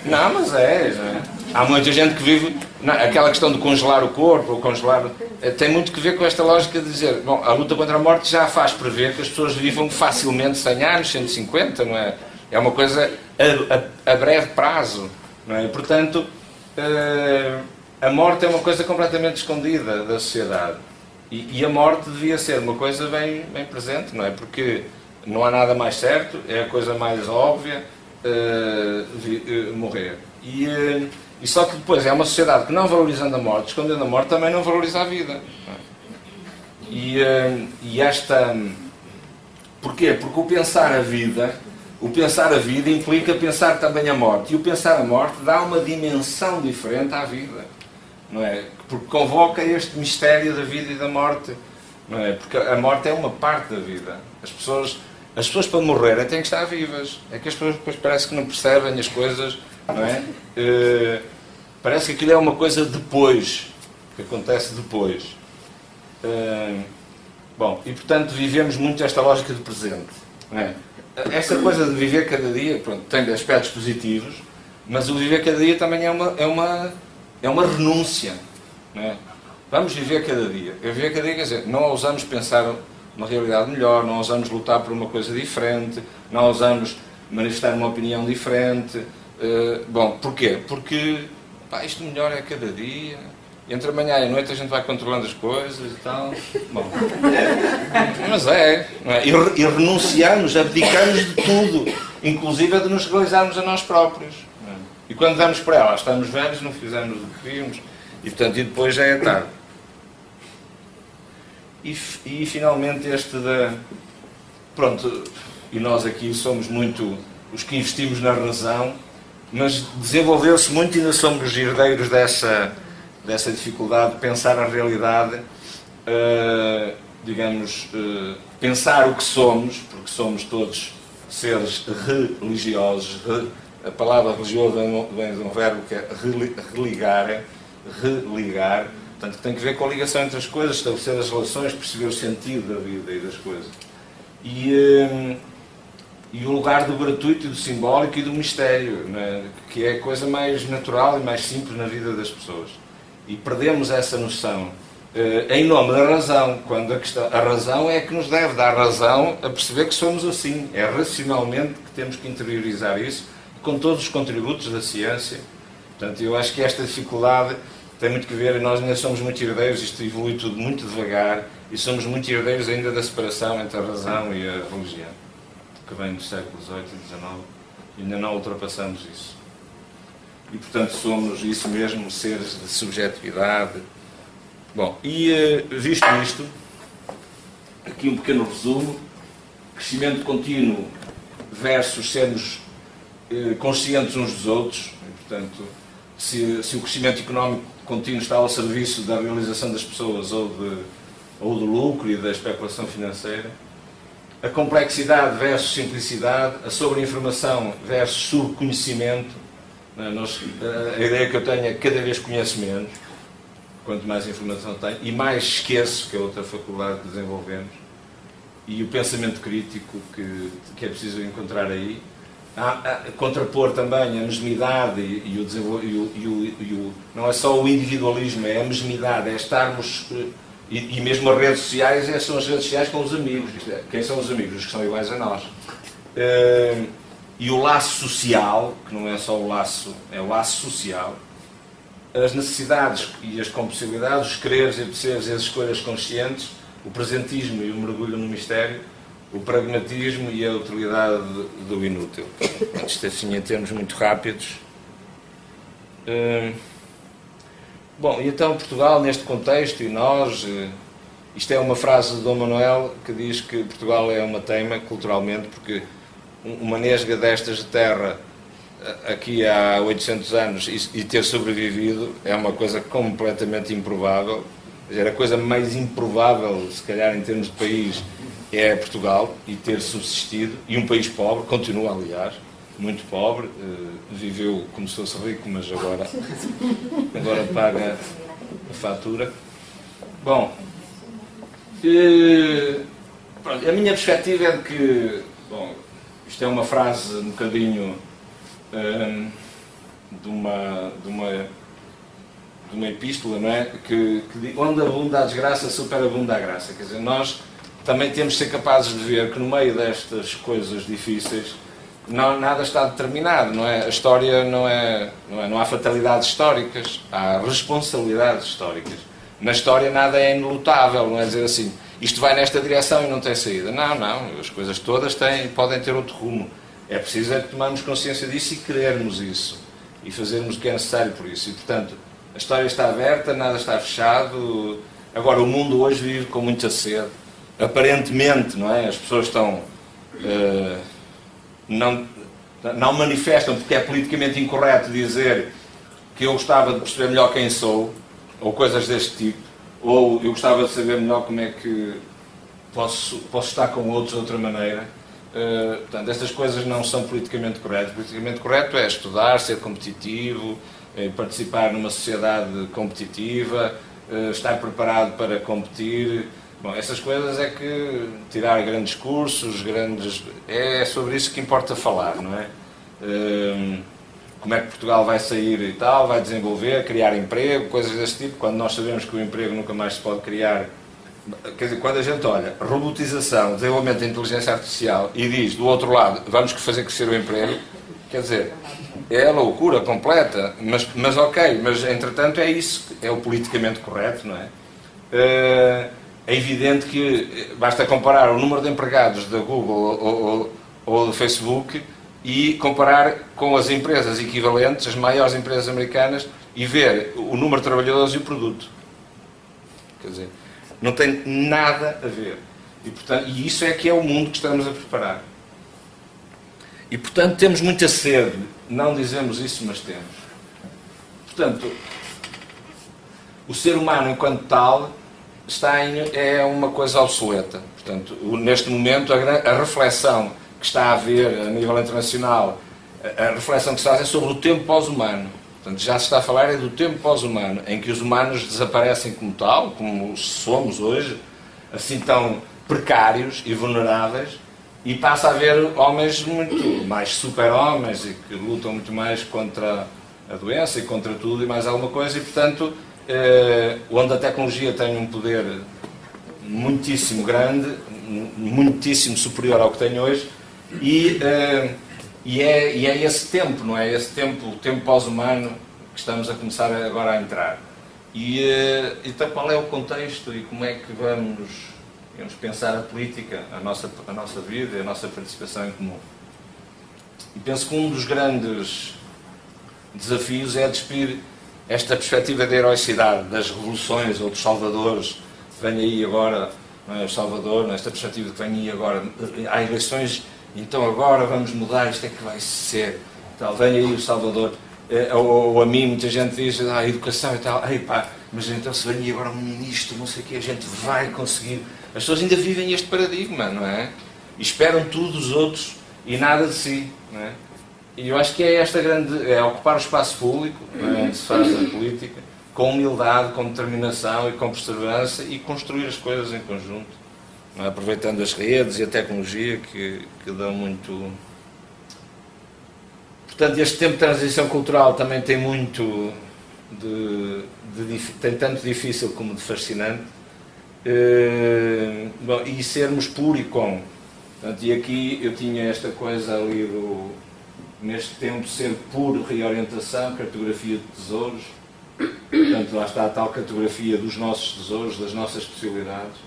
Não, mas há muita gente que vive, aquela questão de congelar o corpo, ou congelar, tem muito que ver com esta lógica de dizer, bom, a luta contra a morte já faz prever que as pessoas vivam facilmente 100 anos, 150, não é? É uma coisa a breve prazo, não é? Portanto, a morte é uma coisa completamente escondida da sociedade. E a morte devia ser uma coisa bem presente, não é? Porque não há nada mais certo, é a coisa mais óbvia, morrer. E só que depois é uma sociedade que, não valorizando a morte, escondendo a morte, também não valoriza a vida. Não é? Porquê? Porque o pensar a vida implica pensar também a morte. E o pensar a morte dá uma dimensão diferente à vida. Não é? Porque convoca este mistério da vida e da morte. Não é? Porque a morte é uma parte da vida. As pessoas para morrerem têm que estar vivas. É que as pessoas depois parece que não percebem as coisas. Não é? Parece que aquilo é uma coisa depois. Que acontece depois. Bom, e portanto vivemos muito esta lógica do presente. Não é? Essa coisa de viver cada dia, pronto, tem aspectos positivos, mas o viver cada dia também é uma renúncia. Não é? Vamos viver cada dia. Viver cada dia quer dizer, não ousamos pensar uma realidade melhor, não ousamos lutar por uma coisa diferente, não ousamos manifestar uma opinião diferente. Bom, porquê? Porque isto melhor é cada dia. Entre a manhã e a noite a gente vai controlando as coisas e tal. Bom, mas não é? E renunciamos, abdicamos de tudo, inclusive de nos realizarmos a nós próprios. Não é? E quando damos para ela, estamos velhos, não fizemos o que queríamos, e portanto, e depois já é tarde. E finalmente pronto, e nós aqui somos muito os que investimos na razão, mas desenvolveu-se muito e ainda somos os herdeiros dessa dificuldade de pensar a realidade, pensar o que somos, porque somos todos seres religiosos, a palavra religioso vem de um verbo que é religar, portanto, que tem que ver com a ligação entre as coisas, estabelecer as relações, perceber o sentido da vida e das coisas. E o lugar do gratuito e do simbólico e do mistério, né? Que é a coisa mais natural e mais simples na vida das pessoas. E perdemos essa noção em nome da razão, quando a razão é que nos deve dar razão a perceber que somos assim. É racionalmente que temos que interiorizar isso, com todos os contributos da ciência. Portanto, eu acho que esta dificuldade tem muito que ver, nós ainda somos muito herdeiros, isto evolui tudo muito devagar, e somos muito herdeiros ainda da separação entre a razão e a religião, que vem dos séculos XVIII e XIX, e ainda não ultrapassamos isso. E, portanto, somos isso mesmo, seres de subjetividade. Bom, e visto isto, aqui um pequeno resumo: crescimento contínuo versus sermos conscientes uns dos outros. E, portanto, se o crescimento económico contínuo está ao serviço da realização das pessoas ou do lucro e da especulação financeira. A complexidade versus simplicidade, a sobreinformação versus subconhecimento. A ideia que eu tenho é que cada vez conheço menos, quanto mais informação tenho, e mais esqueço, que é outra faculdade que desenvolvemos, e o pensamento crítico que é preciso encontrar aí. Contrapor também a mesmidade não é só o individualismo, é a mesmidade, é estarmos, e mesmo as redes sociais, são as redes sociais com os amigos. Quem são os amigos? Os que são iguais a nós. E o laço social, que não é só o laço, é o laço social, as necessidades e as compulsividades, os quereres e desejos e as escolhas conscientes, o presentismo e o mergulho no mistério, o pragmatismo e a utilidade do inútil. Isto assim em termos muito rápidos. Bom, e então Portugal neste contexto, e nós, isto é uma frase de Dom Manuel que diz que Portugal é uma teima culturalmente, porque uma nesga destas de terra aqui há 800 anos e ter sobrevivido é uma coisa completamente improvável. A coisa mais improvável, se calhar em termos de país, é Portugal, e ter subsistido, e um país pobre, continua aliás, muito pobre, viveu como se fosse rico, mas agora paga a fatura. Bom, pronto, a minha perspectiva é de que, bom, isto é uma frase um bocadinho de uma epístola, não é? Que onde abunda a desgraça, superabunda a graça. Quer dizer, nós também temos de ser capazes de ver que no meio destas coisas difíceis nada está determinado, não é? A história não há fatalidades históricas, há responsabilidades históricas. Na história nada é inelutável, não é dizer assim, isto vai nesta direção e não tem saída. Não, as coisas todas podem ter outro rumo. É preciso que tomarmos consciência disso e querermos isso, e fazermos o que é necessário por isso. E, portanto, a história está aberta, nada está fechado. Agora, o mundo hoje vive com muita sede. Aparentemente, não é? As pessoas não manifestam, porque é politicamente incorreto dizer que eu gostava de perceber melhor quem sou, ou coisas deste tipo, ou eu gostava de saber melhor como é que posso estar com outros de outra maneira. Portanto, estas coisas não são politicamente corretas. Politicamente correto é estudar, ser competitivo, participar numa sociedade competitiva, estar preparado para competir. Bom, essas coisas é que tirar grandes cursos, é sobre isso que importa falar, não é? Como é que Portugal vai sair e tal, vai desenvolver, criar emprego, coisas desse tipo, quando nós sabemos que o emprego nunca mais se pode criar. Quer dizer, quando a gente olha robotização, desenvolvimento da inteligência artificial e diz, do outro lado, vamos fazer crescer o emprego, quer dizer, é a loucura completa, mas ok, mas entretanto é isso, é o politicamente correto, não é? É evidente que basta comparar o número de empregados da Google ou do Facebook e comparar com as empresas equivalentes, as maiores empresas americanas, e ver o número de trabalhadores e o produto. Quer dizer, não tem nada a ver. E isso é que é o mundo que estamos a preparar. E, portanto, temos muita sede. Não dizemos isso, mas temos. Portanto, o ser humano, enquanto tal, é uma coisa obsoleta. Portanto, neste momento, a reflexão que está a haver a nível internacional A reflexão que se faz é sobre o tempo pós-humano. Portanto, já se está a falar é do tempo pós-humano, em que os humanos desaparecem como tal, como somos hoje, assim tão precários e vulneráveis, e passa a haver homens muito mais super-homens e que lutam muito mais contra a doença e contra tudo e mais alguma coisa, e portanto, onde a tecnologia tem um poder muitíssimo grande, muitíssimo superior ao que tem hoje, e é esse tempo, não é? Esse tempo, o tempo pós-humano que estamos a começar agora a entrar. Então qual é o contexto e como é que vamos pensar a política, a nossa vida e a nossa participação em comum? E penso que um dos grandes desafios é despir esta perspectiva de heroicidade das revoluções ou dos salvadores. Vem aí agora, não é, o Salvador, nesta perspectiva que vem aí agora, há eleições, então agora vamos mudar, isto é que vai ser. Tal, vem aí o Salvador. Ou a mim, muita gente diz, a educação e tal, mas então se vem aí agora um ministro, não sei o que, a gente vai conseguir. As pessoas ainda vivem este paradigma, não é? E esperam tudo dos outros e nada de si, não é? E eu acho que é esta grande, é ocupar o espaço público, não é, onde se faz a política, com humildade, com determinação e com perseverança, e construir as coisas em conjunto, não é? Aproveitando as redes e a tecnologia que dão muito... Portanto, este tempo de transição cultural também tem muito tem tanto difícil como de fascinante. Bom, e sermos puro e com. Portanto, e aqui eu tinha esta coisa ali neste tempo, ser puro reorientação, cartografia de tesouros. Portanto, lá está a tal cartografia dos nossos tesouros, das nossas possibilidades.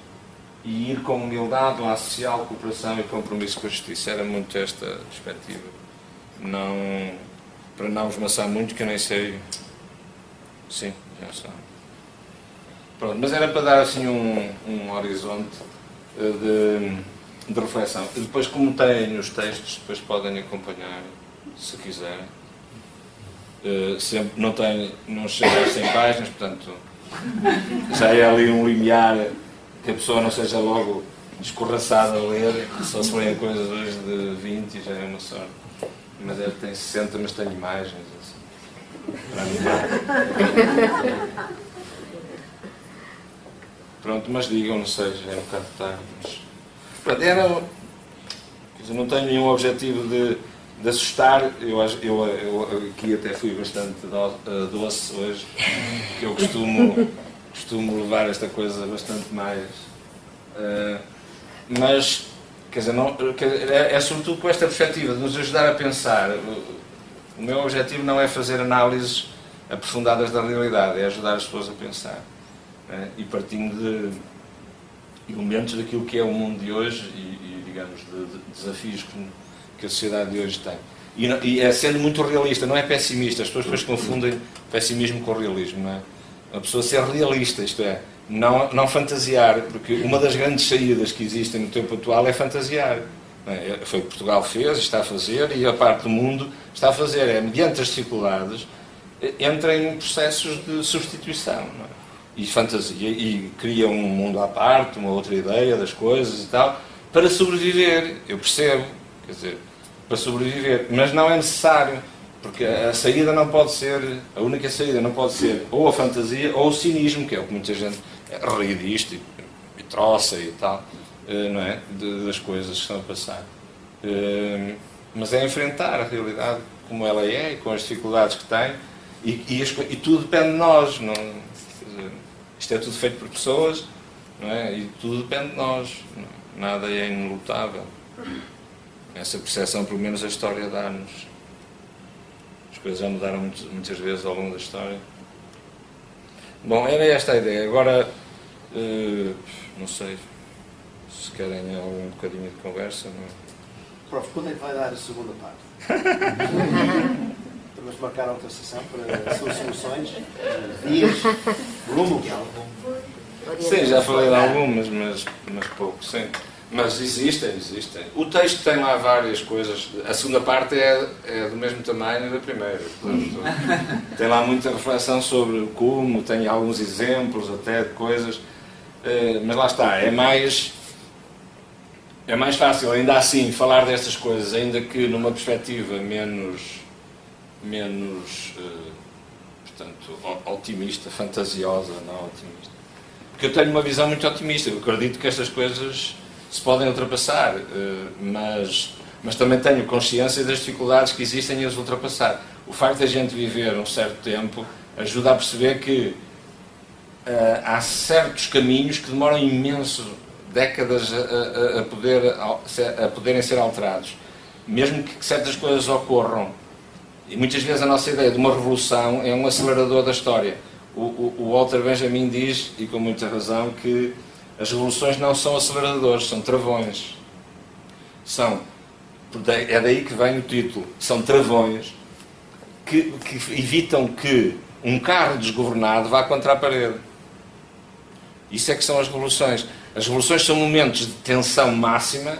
E ir com humildade, laço social, cooperação e compromisso com a justiça. Era muito esta perspectiva. Não, para não vos maçar muito, que eu nem sei... Sim, já sei. Pronto, mas era para dar assim um horizonte de reflexão. E depois, como têm os textos, depois podem acompanhar, se quiserem. Sempre, não chega às 100 páginas, portanto, já é ali um limiar que a pessoa não seja logo escorraçada a ler, só se leem coisas hoje de 20 e já é uma sorte. Mas ele tem 60, mas tem imagens, assim, para animar. Pronto, mas digam, não sei, já é um bocado tarde. Mas... Pronto, quer dizer, não tenho nenhum objetivo de assustar. Eu aqui até fui bastante doce hoje, que eu costumo levar esta coisa bastante mais... mas... Quer dizer, é sobretudo com esta perspectiva de nos ajudar a pensar. O meu objetivo não é fazer análises aprofundadas da realidade, é ajudar as pessoas a pensar. E partindo de elementos daquilo que é o mundo de hoje e digamos, de desafios que a sociedade de hoje tem. E é sendo muito realista, não é pessimista. As pessoas depois confundem pessimismo com realismo, não é? A pessoa ser realista, isto é, não fantasiar, porque uma das grandes saídas que existem no tempo atual é fantasiar. Foi o que Portugal fez, está a fazer, e a parte do mundo está a fazer. É, mediante as dificuldades, entra em processos de substituição, não é? E fantasia, e cria um mundo à parte, uma outra ideia das coisas e tal, para sobreviver. Eu percebo, quer dizer, para sobreviver, mas não é necessário. Porque a saída não pode ser, a única saída não pode ser ou a fantasia ou o cinismo, que é o que muita gente ri disto e troça e tal, não é? Das coisas que estão a passar. Mas é enfrentar a realidade como ela é e com as dificuldades que tem, e tudo depende de nós. Não, quer dizer, isto é tudo feito por pessoas, não é? E tudo depende de nós. Nada é inelutável. Essa percepção, pelo menos, a história dá-nos. As coisas já mudaram muitas vezes ao longo da história. Bom, era esta a ideia. Agora, não sei se querem algum bocadinho de conversa. Não? Prof, quando é que vai dar a segunda parte? Vamos marcar outra sessão para suas soluções, dias, volume. Sim, já falei de algumas, mas pouco, sim. Mas existem. O texto tem lá várias coisas. A segunda parte é do mesmo tamanho da primeira. Portanto, tem lá muita reflexão sobre como, tem alguns exemplos até de coisas. Mas lá está, é mais é mais fácil, ainda assim, falar destas coisas, ainda que numa perspectiva menos portanto, otimista, fantasiosa, não otimista. Porque eu tenho uma visão muito otimista. Eu acredito que estas coisas se podem ultrapassar, mas também tenho consciência das dificuldades que existem em as ultrapassar. O facto de a gente viver um certo tempo ajuda a perceber que há certos caminhos que demoram imenso, décadas a poderem ser alterados. Mesmo que certas coisas ocorram. E muitas vezes a nossa ideia de uma revolução é um acelerador da história. O Walter Benjamin diz, e com muita razão, que as revoluções não são aceleradores, são travões. É daí que vem o título. São travões que evitam que um carro desgovernado vá contra a parede. Isso é que são as revoluções. As revoluções são momentos de tensão máxima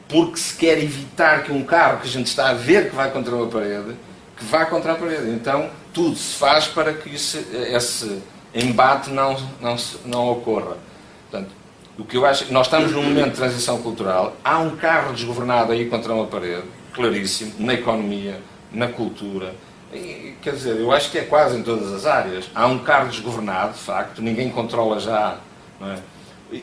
porque se quer evitar que um carro que a gente está a ver que vai contra uma parede, que vá contra a parede. Então, tudo se faz para que esse embate não ocorra. Portanto, o que eu acho é que nós estamos num momento de transição cultural, há um carro desgovernado aí contra uma parede, claríssimo, na economia, na cultura, e, quer dizer, eu acho que é quase em todas as áreas. Há um carro desgovernado, de facto, ninguém controla já, não é?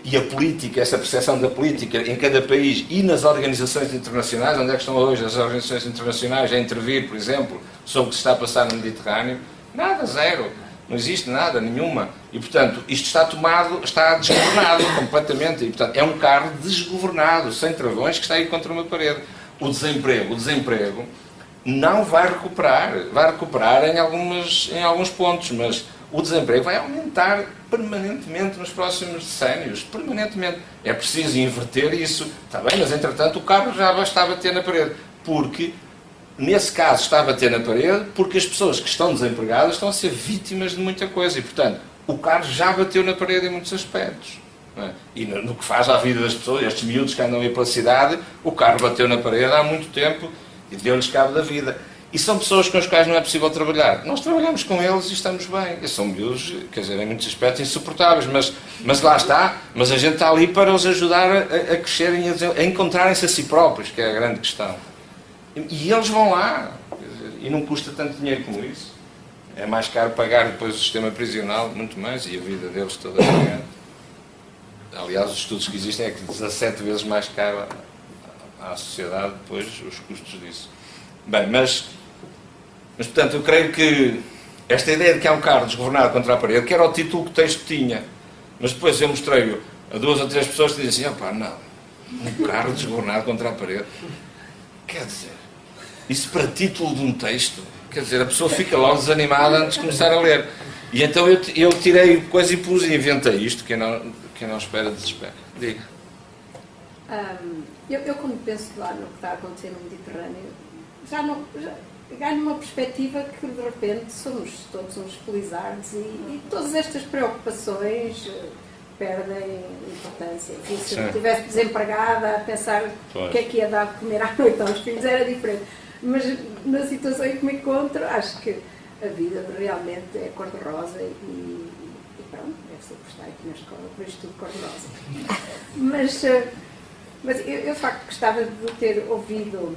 E a política, essa percepção da política em cada país e nas organizações internacionais, onde é que estão hoje as organizações internacionais a intervir, por exemplo, sobre o que se está a passar no Mediterrâneo? Nada, zero. Não existe nada, nenhuma. E, portanto, isto está desgovernado completamente. E, portanto, é um carro desgovernado, sem travões, que está aí contra uma parede. O desemprego não vai recuperar em alguns pontos, mas o desemprego vai aumentar permanentemente nos próximos decénios, permanentemente. É preciso inverter isso. Está bem, mas entretanto o carro já está a bater na parede, porque nesse caso está a bater na parede porque as pessoas que estão desempregadas estão a ser vítimas de muita coisa e, portanto, o carro já bateu na parede em muitos aspectos. Não é? E no que faz à vida das pessoas, estes miúdos que andam aí pela cidade, o carro bateu na parede há muito tempo e deu-lhes cabo da vida. E são pessoas com as quais não é possível trabalhar. Nós trabalhamos com eles e estamos bem. E são miúdos, quer dizer, em muitos aspectos insuportáveis, mas lá está. Mas a gente está ali para os ajudar a crescerem, a encontrarem-se a si próprios, que é a grande questão. E eles vão lá. Quer dizer, e não custa tanto dinheiro como isso. É mais caro pagar depois o sistema prisional, muito mais, e a vida deles toda pagada. Aliás, os estudos que existem é que 17 vezes mais caro à sociedade depois os custos disso. Bem, mas portanto, eu creio que esta ideia de que há um carro desgovernado contra a parede, que era o título que o texto tinha, mas depois eu mostrei-o a 2 ou 3 pessoas que dizem assim, opá, não, um carro desgovernado contra a parede. Quer dizer, isso para título de um texto, quer dizer, a pessoa fica logo desanimada antes de começar a ler. E então eu tirei coisa e pus e inventei isto, quem não espera desespera. Diga. Eu quando penso lá no que está a acontecer no Mediterrâneo, já ganho uma perspectiva que de repente somos todos uns felizardos e todas estas preocupações perdem importância. E se eu estivesse desempregada a pensar o que é que ia dar de comer à noite aos filhos era diferente. Mas na situação em que me encontro, acho que a vida realmente é cor-de-rosa e pronto, deve ser por estar aqui na escola, por isto tudo cor-de-rosa. Mas eu de facto gostava de ter ouvido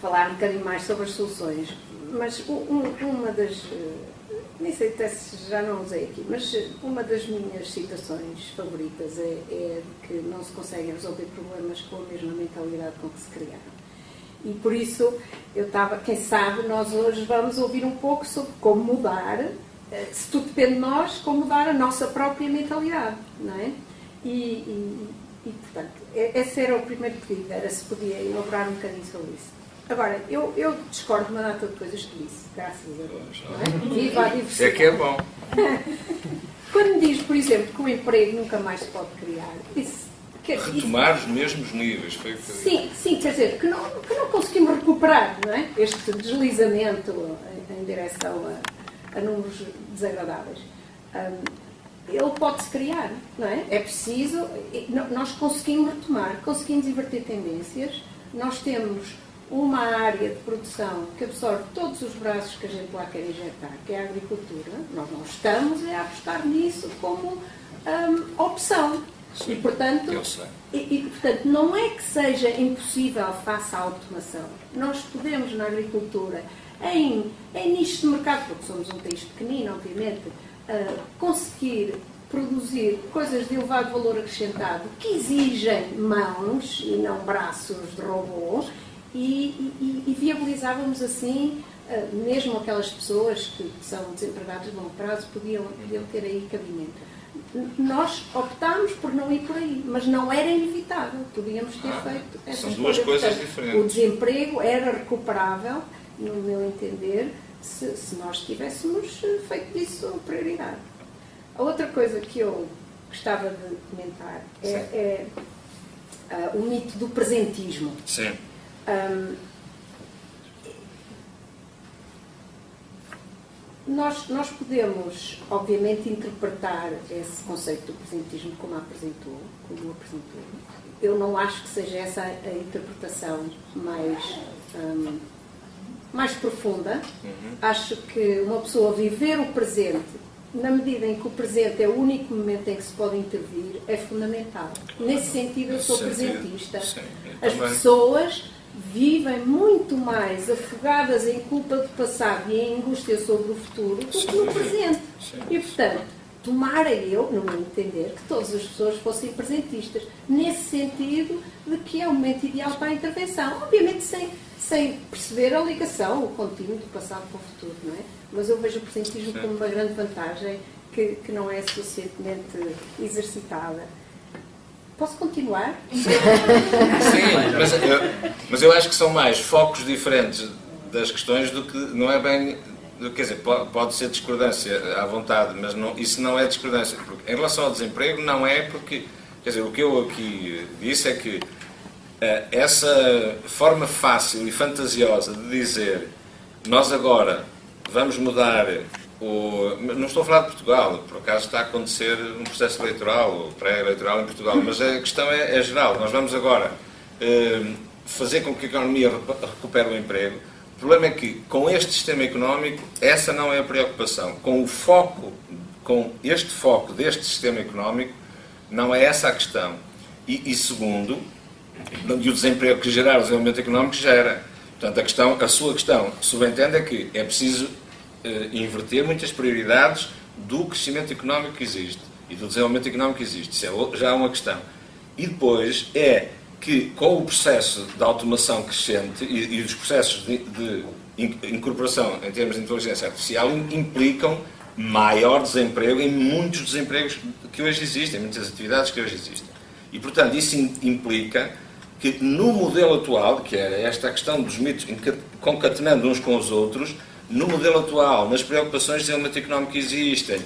falar um bocadinho mais sobre as soluções, mas uma das, nem sei até se já não usei aqui, mas uma das minhas citações favoritas é de que não se conseguem resolver problemas com a mesma mentalidade com que se criaram. E por isso eu estava, quem sabe, nós hoje vamos ouvir um pouco sobre como mudar, se tudo depende de nós, como mudar a nossa própria mentalidade, não é? E portanto, esse era o primeiro pedido, era se podia elaborar um bocadinho sobre isso. Agora, eu discordo de uma data de coisas que disse, graças a Deus, não é? Viva a diversidade. É que é bom. Quando diz, por exemplo, que o emprego nunca mais se pode criar, retomar os mesmos níveis, foi o que eu disse. Sim, quer dizer, que não conseguimos recuperar, não é? Este deslizamento em direção a números desagradáveis. Ele pode-se criar, não é? É preciso, nós conseguimos retomar, conseguimos inverter tendências, nós temos uma área de produção que absorve todos os braços que a gente lá quer injetar, que é a agricultura. Nós não estamos a apostar nisso como opção. Sim, e, portanto, eu sei. Portanto, não é que seja impossível face à automação. Nós podemos, na agricultura, em nichos de mercado, porque somos um país pequenino, obviamente, conseguir produzir coisas de elevado valor acrescentado que exigem mãos e não braços de robô e viabilizávamos assim mesmo aquelas pessoas que são desempregadas de longo prazo podiam ter aí cabimento. Nós optámos por não ir por aí, mas não era inevitável, podíamos ter feito essa São duas coisas diferentes. O desemprego era recuperável, no meu entender, se nós tivéssemos feito disso prioridade. A outra coisa que eu gostava de comentar é o mito do presentismo. Sim. Nós podemos, obviamente, interpretar esse conceito do presentismo como apresentou. Eu não acho que seja essa a interpretação mais profunda. Acho que uma pessoa viver o presente, na medida em que o presente é o único momento em que se pode intervir, é fundamental. Nesse sentido, eu sou presentista. Sim, As pessoas vivem muito mais afogadas em culpa do passado e em angústia sobre o futuro do que no presente. E, portanto, tomara eu, no meu entender, que todas as pessoas fossem presentistas, nesse sentido de que é o momento ideal para a intervenção. Obviamente sem perceber a ligação, o contínuo do passado para o futuro, não é? Mas eu vejo o presentismo como uma grande vantagem que não é suficientemente exercitada. Posso continuar? Sim, mas eu acho que são mais focos diferentes das questões do que não é bem. Quer dizer, pode ser discordância à vontade, mas isso não é discordância. Porque, em relação ao desemprego, não é porque. Quer dizer, o que eu aqui disse é que essa forma fácil e fantasiosa de dizer nós agora vamos mudar. Não estou a falar de Portugal, por acaso está a acontecer um processo eleitoral ou pré-eleitoral em Portugal, mas a questão é geral. Nós vamos agora fazer com que a economia recupere o emprego. O problema é que, com este sistema económico, essa não é a preocupação. Com este foco deste sistema económico, não é essa a questão. E segundo, e o desemprego que gerar o desenvolvimento económico gera. Portanto, a sua questão subentende é que é preciso inverter muitas prioridades do crescimento económico que existe e do desenvolvimento económico que existe. Isso é já uma questão. E depois é que, com o processo de automação crescente e os processos de incorporação em termos de inteligência artificial implicam maior desemprego em muitos desempregos que hoje existem, muitas atividades que hoje existem. E, portanto, isso implica que no modelo atual, que era esta questão dos mitos concatenando uns com os outros, no modelo atual, nas preocupações de desenvolvimento económico que existem,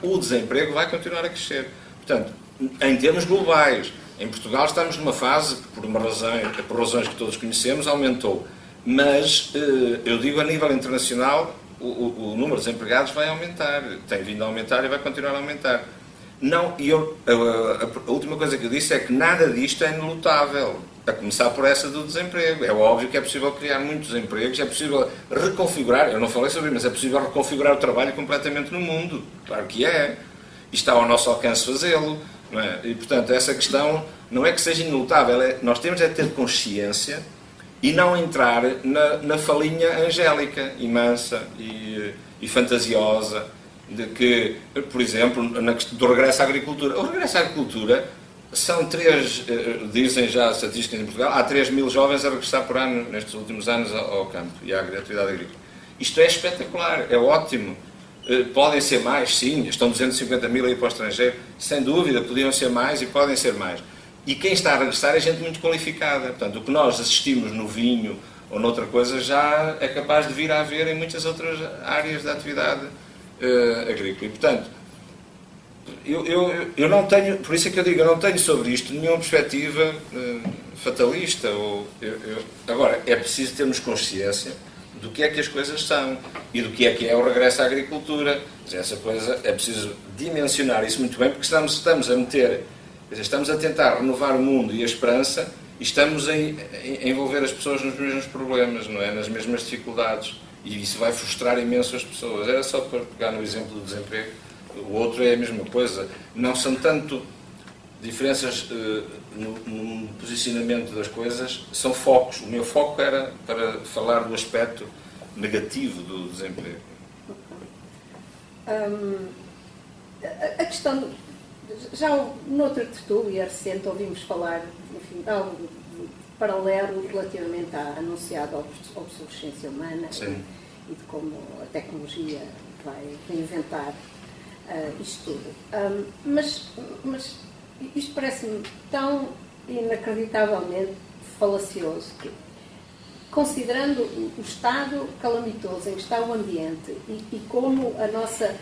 o desemprego vai continuar a crescer. Portanto, em termos globais, em Portugal estamos numa fase que, por razões que todos conhecemos, aumentou. Mas, eu digo, a nível internacional, o número de desempregados vai aumentar, tem vindo a aumentar e vai continuar a aumentar. Não, a última coisa que eu disse é que nada disto é inelutável, a começar por essa do desemprego. É óbvio que é possível criar muitos empregos, é possível reconfigurar, eu não falei sobre isso, mas é possível reconfigurar o trabalho completamente no mundo. Claro que é. E está ao nosso alcance fazê-lo. Não é? E, portanto, essa questão não é que seja inelutável, nós temos de ter consciência e não entrar na falinha angélica e mansa e fantasiosa de que, por exemplo, do regresso à agricultura. O regresso à agricultura são dizem já as estatísticas em Portugal, há 3.000 jovens a regressar por ano nestes últimos anos ao campo e à atividade agrícola. Isto é espetacular, é ótimo. Podem ser mais, sim, estão 250.000 aí para o estrangeiro, sem dúvida, podiam ser mais e podem ser mais. E quem está a regressar é gente muito qualificada. Portanto, o que nós assistimos no vinho ou noutra coisa já é capaz de vir a haver em muitas outras áreas da atividade agrícola. E, portanto, eu não tenho, por isso é que eu digo, eu não tenho sobre isto nenhuma perspectiva fatalista. Agora, é preciso termos consciência do que é que as coisas são e do que é o regresso à agricultura. Essa coisa, é preciso dimensionar isso muito bem, porque estamos a tentar renovar o mundo e a esperança e estamos a envolver as pessoas nos mesmos problemas, não é? Nas mesmas dificuldades. E isso vai frustrar imenso as pessoas. Era só para pegar no exemplo do desemprego. O outro é a mesma coisa. Não são tanto diferenças no posicionamento das coisas são focos. O meu foco era para falar do aspecto negativo do desemprego. A questão, já noutra tertúlia recente ouvimos falar, enfim, de algo paralelo relativamente à anunciada obsolescência humana e de como a tecnologia vai reinventar isto tudo. Mas isto parece-me tão inacreditavelmente falacioso que, considerando o estado calamitoso em que está o ambiente e como a nossa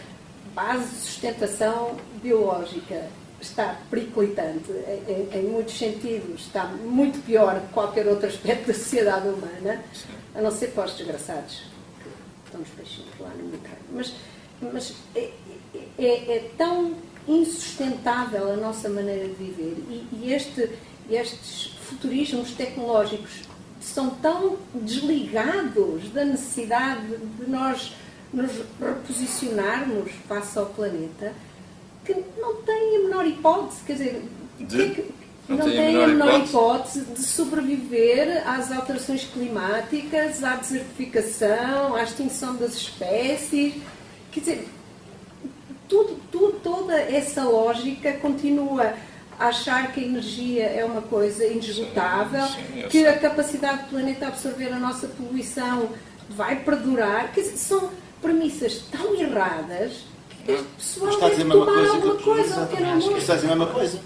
base de sustentação biológica está periclitante, em muitos sentidos, está muito pior que qualquer outro aspecto da sociedade humana, a não ser para os desgraçados que estão nos peixinhos lá no Mediterrâneo. Mas é tão insustentável a nossa maneira de viver e estes futurismos tecnológicos são tão desligados da necessidade de nós nos reposicionarmos face ao planeta que não tem a menor hipótese, quer dizer, não tem a menor hipótese de sobreviver às alterações climáticas, à desertificação, à extinção das espécies, quer dizer, toda essa lógica continua a achar que a energia é uma coisa indesgotável, que a capacidade do planeta a absorver a nossa poluição vai perdurar, quer dizer, são premissas tão erradas que o pessoal deve tomar alguma coisa ao pequeno almoço. Está a dizer a mesma coisa?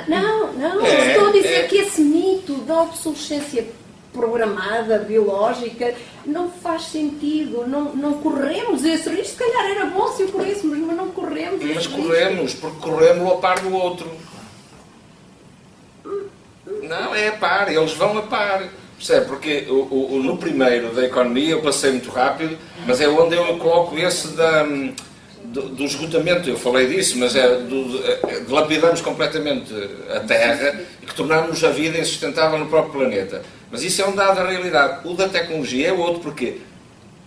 Não, estou a dizer que esse mito da obsolescência programada, biológica, não faz sentido, não corremos esse risco. Se calhar era bom se o corrêssemos, mas não corremos esse risco. Mas corremos, porque corremos a par do outro. Não, é a par, eles vão a par. Percebe? Porque no primeiro da economia eu passei muito rápido, mas é onde eu coloco esse do esgotamento, eu falei disso, mas de lapidamos completamente a Terra e que tornamos a vida insustentável no próprio planeta. Mas isso é um dado da realidade. O da tecnologia é outro, porque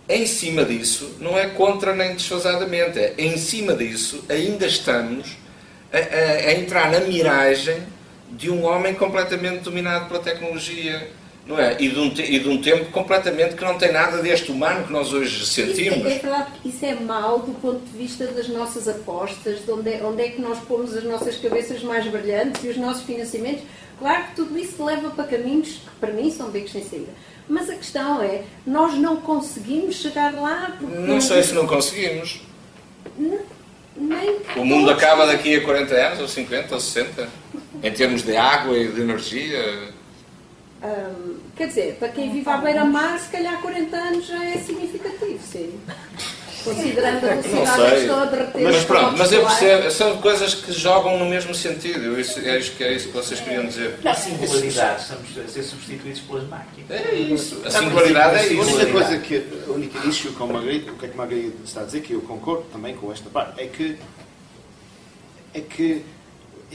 em cima disso, não é contra nem desfasadamente, é em cima disso ainda estamos a entrar na miragem de um homem completamente dominado pela tecnologia. Não é? E de um tempo completamente que não tem nada deste humano que nós hoje sentimos. É verdade que isso é mau do ponto de vista das nossas apostas, de onde é que nós pomos as nossas cabeças mais brilhantes e os nossos financiamentos. Claro que tudo isso leva para caminhos que para mim são becos sem saída. Mas a questão é, nós não conseguimos chegar lá... Não sei se não conseguimos. Nem o mundo acaba daqui a 40 anos, ou 50, ou 60, em termos de água e de energia... quer dizer, para quem vive à beira-mar, se calhar 40 anos já é significativo, sim. Considerando a velocidade que estão a derreter. Mas pronto, mas eu percebo, são coisas que jogam no mesmo sentido. É isso que vocês queriam dizer. A singularidade, estamos a ser substituídos pelas máquinas. É isso. A singularidade é isso. A única issue com Margarida, o que é que a Margarida está a dizer, que eu concordo também com esta parte, é que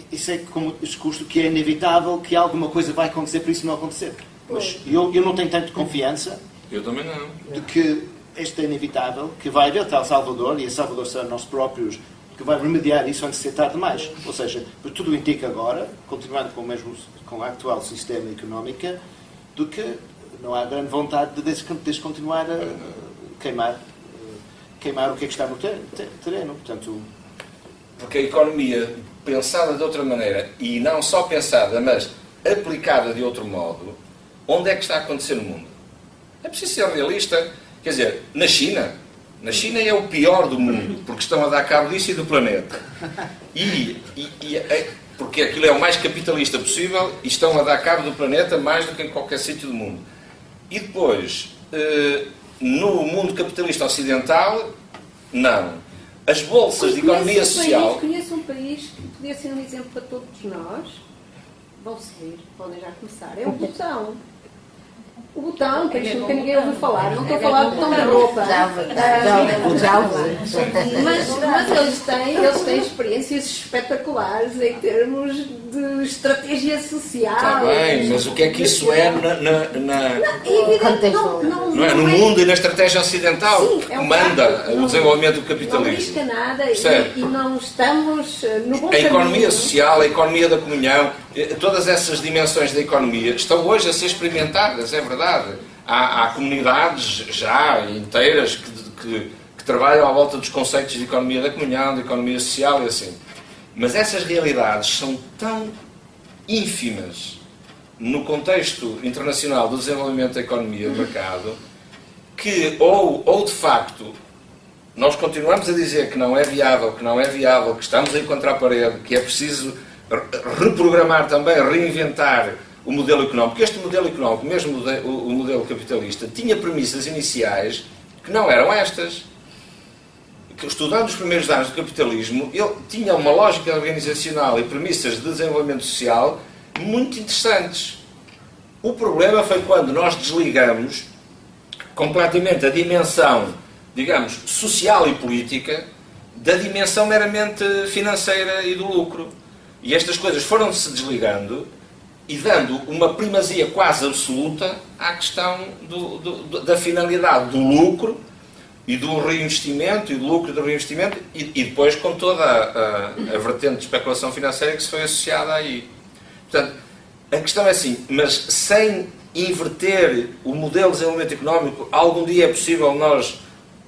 isso é como o discurso que é inevitável que alguma coisa vai acontecer, por isso não acontecer. Mas eu não tenho tanto confiança. Eu também não. De que este é inevitável, que vai haver tal Salvador, e a Salvador será nós próprios, que vai remediar isso antes de ser tarde demais. Ou seja, tudo indica agora, continuando com o atual sistema económico, do que não há grande vontade de descontinuar a queimar o que é que está no terreno. Portanto, porque a economia pensada de outra maneira, e não só pensada, mas aplicada de outro modo, onde é que está a acontecer no mundo? É preciso ser realista. Quer dizer, na China é o pior do mundo, porque estão a dar cabo disso e do planeta. Porque aquilo é o mais capitalista possível e estão a dar cabo do planeta mais do que em qualquer sítio do mundo. E depois, no mundo capitalista ocidental, não. As bolsas de economia social... Conheço um país que podia ser um exemplo para todos nós. Vão seguir, podem já começar. É o Butão. O botão, que nunca ninguém ouviu falar, não estou a falar do botão da roupa. Mas eles têm experiências espetaculares em termos de estratégia social. Está bem, mas o que é que isso é não é no mundo e na estratégia ocidental? Sim, que manda o desenvolvimento do capitalismo. Não arrisca nada e não estamos no bom A caminho. economia social, a economia da comunhão, todas essas dimensões da economia estão hoje a ser experimentadas, é verdade. Há comunidades já inteiras que trabalham à volta dos conceitos de economia da comunhão, de economia social e assim. Mas essas realidades são tão ínfimas no contexto internacional do desenvolvimento da economia de mercado que ou de facto nós continuamos a dizer que não é viável, que estamos a encontrar a parede, que é preciso reprogramar também, reinventar o modelo económico. Porque este modelo económico, mesmo o modelo capitalista, tinha premissas iniciais que não eram estas. Estudando os primeiros anos do capitalismo, ele tinha uma lógica organizacional e premissas de desenvolvimento social muito interessantes. O problema foi quando nós desligamos completamente a dimensão, digamos, social e política da dimensão meramente financeira e do lucro. E estas coisas foram-se desligando e dando uma primazia quase absoluta à questão da finalidade do lucro e do reinvestimento, e do lucro do reinvestimento, e depois com toda a vertente de especulação financeira que se foi associada aí. Portanto, a questão é assim, mas sem inverter o modelo de desenvolvimento económico, algum dia é possível nós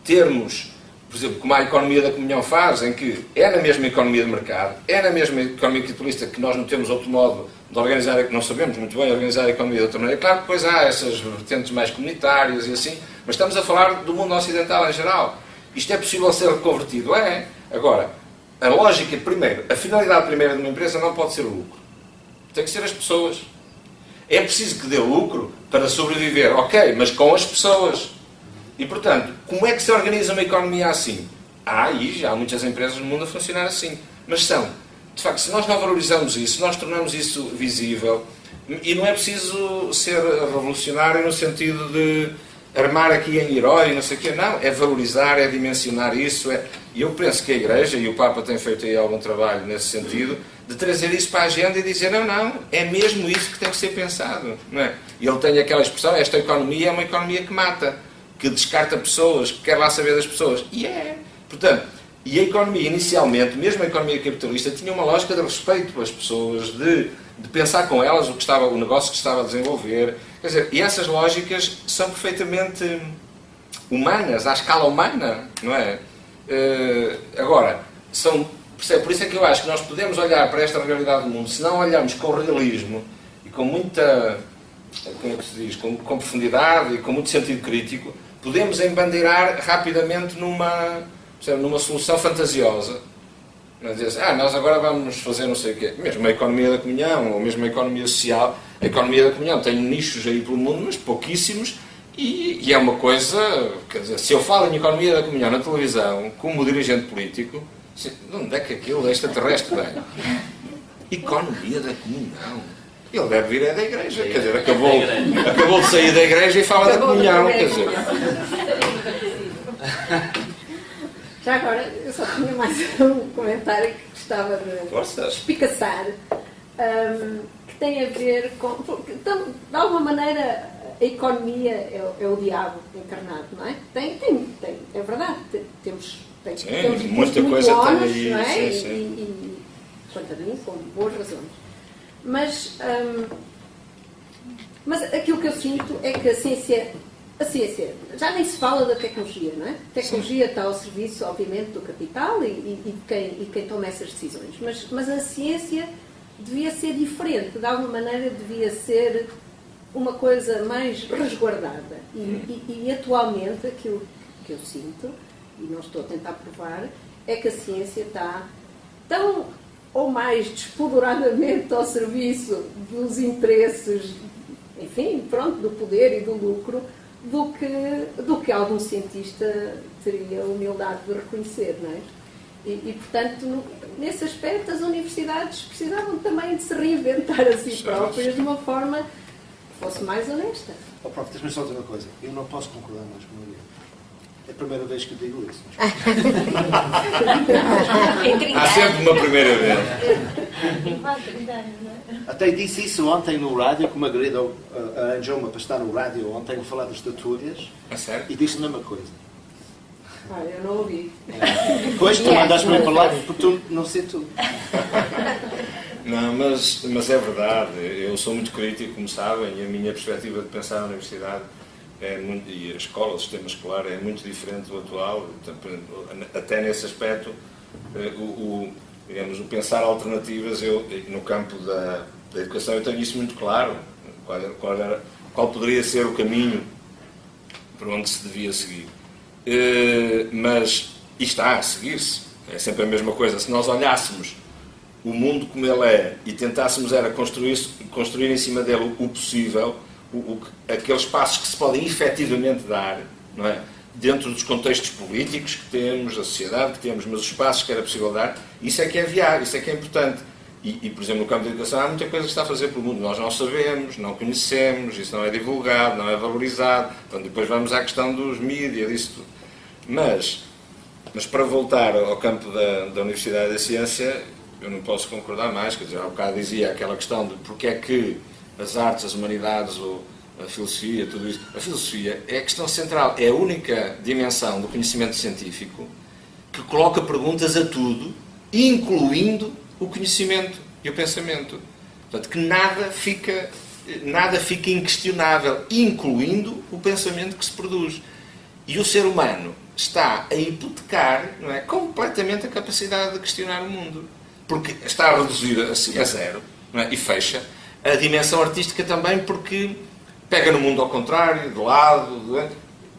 termos, por exemplo, como a economia da comunhão faz, em que é na mesma economia de mercado, é na mesma economia capitalista que nós não temos outro modo de organizar, não sabemos muito bem organizar a economia de outra maneira. Claro que depois há essas vertentes mais comunitárias e assim, mas estamos a falar do mundo ocidental em geral. Isto é possível ser reconvertido? É. Agora, a lógica primeiro, a finalidade primeira de uma empresa não pode ser o lucro. Tem que ser as pessoas. É preciso que dê lucro para sobreviver, ok, mas com as pessoas. E, portanto, como é que se organiza uma economia assim? Já há muitas empresas no mundo a funcionar assim. Mas são, de facto, se nós não valorizamos isso, nós tornamos isso visível, e não é preciso ser revolucionário no sentido de armar aqui em herói, não sei o quê, não, é valorizar, é dimensionar isso, e eu penso que a Igreja, e o Papa tem feito aí algum trabalho nesse sentido, de trazer isso para a agenda e dizer, não, é mesmo isso que tem que ser pensado, não é? E ele tem aquela expressão, esta economia é uma economia que mata, que descarta pessoas, que quer lá saber das pessoas, e é, portanto, e a economia inicialmente, mesmo a economia capitalista, tinha uma lógica de respeito pelas pessoas, de pensar com elas o negócio que estava a desenvolver. Quer dizer, e essas lógicas são perfeitamente humanas, à escala humana, não é? Agora, por isso é que eu acho que nós podemos olhar para esta realidade do mundo, se não olharmos com realismo e com muita, como é que se diz, com profundidade e com muito sentido crítico, podemos embandeirar rapidamente numa solução fantasiosa. Dizer, nós agora vamos fazer não sei o quê. Mesmo a economia da comunhão, ou mesmo a economia social, a economia da comunhão tem nichos aí pelo mundo, mas pouquíssimos, e é uma coisa, quer dizer, se eu falo em economia da comunhão na televisão, como dirigente político, de onde é que aquilo extraterrestre vem? Economia da comunhão. Ele deve vir da igreja, quer dizer, acabou de sair da igreja e fala da comunhão, quer dizer. Já agora, eu só tinha mais um comentário que gostava de espicaçar, que tem a ver com... Então, de alguma maneira, a economia é o diabo encarnado, não é? É verdade, temos muita coisa ónus, tem aí, não é? sim. E quanto a mim, com boas razões. Mas aquilo que eu sinto é que a ciência, já nem se fala da tecnologia, não é? A tecnologia está ao serviço, obviamente, do capital e quem toma essas decisões. Mas a ciência devia ser diferente, de alguma maneira devia ser uma coisa mais resguardada. E atualmente, aquilo que eu sinto, e não estou a tentar provar, é que a ciência está tão ou mais despoderadamente ao serviço dos interesses, enfim, pronto, do poder e do lucro, do que algum cientista teria a humildade de reconhecer, não é? E portanto, nesse aspecto, as universidades precisavam também de se reinventar a si próprias de uma forma fosse mais honesta. Oh, prof, deixa-me só dizer uma coisa. Eu não posso concordar mais com a Maria. É a primeira vez que eu digo isso. Há sempre uma primeira vez. Até disse isso ontem no rádio, que o Margarida arranjou-me para estar no rádio ontem, a falar das tertúlias. A sério? E disse a mesma coisa. Olha, eu não ouvi. Depois tu mandaste-me para lá, porque tu não sei tudo. Não, mas é verdade. Eu sou muito crítico, como sabem, e a minha perspectiva de pensar na universidade é muito, e a escola, o sistema escolar é muito diferente do atual. Até nesse aspecto, digamos, o pensar alternativas, no campo da educação, eu tenho isso muito claro. Qual poderia ser o caminho por onde se devia seguir. Mas está a seguir-se. É sempre a mesma coisa. Se nós olhássemos o mundo como ele é e tentássemos era construir em cima dele o possível, aqueles passos que se podem efetivamente dar, não é? Dentro dos contextos políticos que temos, da sociedade que temos, mas os passos que era possível dar, isso é que é viável, isso é que é importante. E, por exemplo, no campo da educação há muita coisa que se está a fazer pelo mundo. Nós não sabemos, não conhecemos, isso não é divulgado, não é valorizado. Então depois vamos à questão dos mídias, disso tudo. Mas para voltar ao campo da Universidade da Ciência, eu não posso concordar mais. Quer dizer, há bocado dizia aquela questão de porque é que as artes, as humanidades, ou a filosofia, tudo isso. A filosofia é a questão central, é a única dimensão do conhecimento científico que coloca perguntas a tudo, incluindo o conhecimento e o pensamento. Portanto, que nada fica inquestionável, incluindo o pensamento que se produz. E o ser humano está a hipotecar, não é, completamente a capacidade de questionar o mundo. Porque está a reduzir assim a zero, não é, e fecha a dimensão artística também, porque pega no mundo ao contrário, de lado,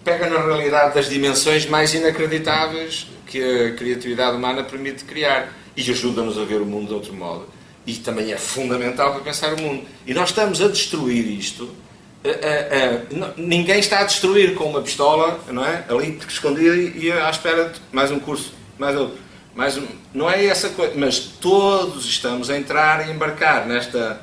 pega na realidade das dimensões mais inacreditáveis que a criatividade humana permite criar e ajuda-nos a ver o mundo de outro modo. E também é fundamental para pensar o mundo. E nós estamos a destruir isto. Ninguém está a destruir com uma pistola, não é? Ali escondida e à espera de mais um curso, mais outro. Não é essa coisa, mas todos estamos a entrar e embarcar nesta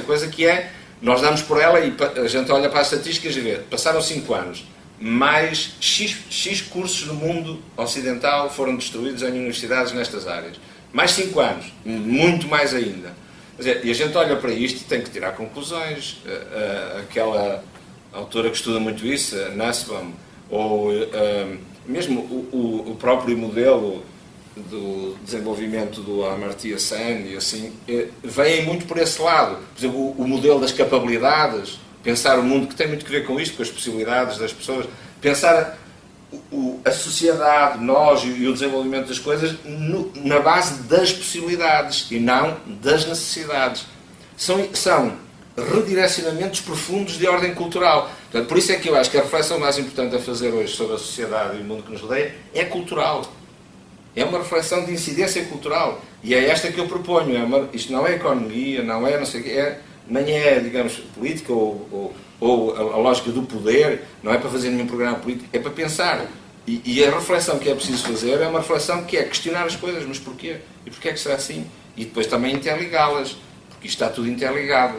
coisa que é, nós damos por ela e a gente olha para as estatísticas e vê, passaram 5 anos, mais X cursos no mundo ocidental foram destruídos em universidades nestas áreas. Mais 5 anos, muito mais ainda. Quer dizer, e a gente olha para isto e tem que tirar conclusões. Aquela autora que estuda muito isso, a Nussbaum, ou mesmo o próprio modelo do desenvolvimento do Amartya Sen e assim, vêm muito por esse lado. Por exemplo, o modelo das capacidades, pensar o mundo, que tem muito a ver com isto, com as possibilidades das pessoas, pensar a sociedade, nós e o desenvolvimento das coisas na base das possibilidades e não das necessidades. São redirecionamentos profundos de ordem cultural. Portanto, por isso é que eu acho que a reflexão mais importante a fazer hoje sobre a sociedade e o mundo que nos rodeia é cultural. É uma reflexão de incidência cultural. E é esta que eu proponho. Isto não é economia, não é não sei o quê, nem é, digamos, política ou a lógica do poder, não é para fazer nenhum programa político, é para pensar. E a reflexão que é preciso fazer é uma reflexão que é questionar as coisas, mas porquê? E porquê é que será assim? E depois também interligá-las, porque isto está tudo interligado.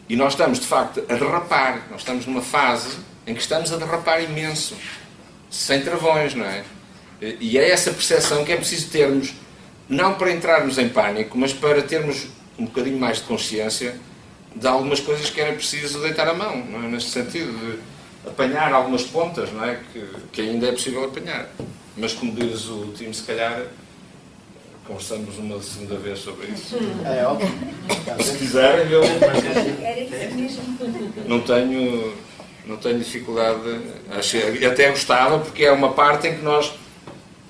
E nós estamos, de facto, a derrapar. Nós estamos numa fase em que estamos a derrapar imenso, sem travões, não é? E é essa percepção que é preciso termos, não para entrarmos em pânico, mas para termos um bocadinho mais de consciência de algumas coisas que era preciso deitar a mão, não é? Neste sentido de apanhar algumas pontas, não é? Que ainda é possível apanhar. Mas como diz o time, se calhar conversamos uma segunda vez sobre isso. É óbvio. Se quiserem, eu Era isso mesmo. não tenho dificuldade. Até gostava, porque é uma parte em que nós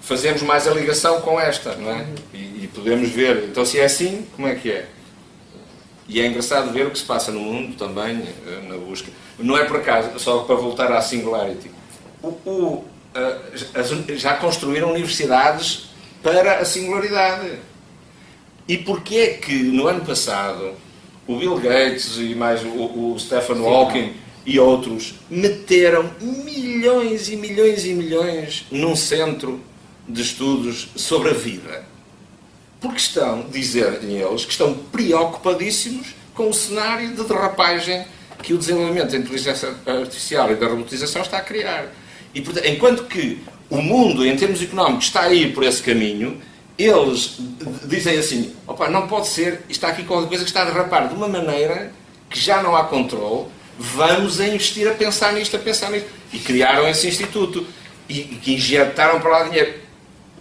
fazemos mais a ligação com esta, não é? E podemos ver. Então, se é assim, como é que é? E é engraçado ver o que se passa no mundo também, na busca. Não é por acaso, só para voltar à Singularity. Já construíram universidades para a singularidade. E porquê é que, no ano passado, o Bill Gates e mais o Stephen Hawking e outros meteram milhões e milhões e milhões num centro de estudos sobre a vida? Porque dizem eles, que estão preocupadíssimos com o cenário de derrapagem que o desenvolvimento da inteligência artificial e da robotização está a criar. E, portanto, enquanto que o mundo, em termos económicos, está a ir por esse caminho, eles dizem assim, opa, não pode ser, está aqui qualquer coisa que está a derrapar de uma maneira que já não há controle, vamos a investir, a pensar nisto. E criaram esse instituto. E que injetaram para lá dinheiro.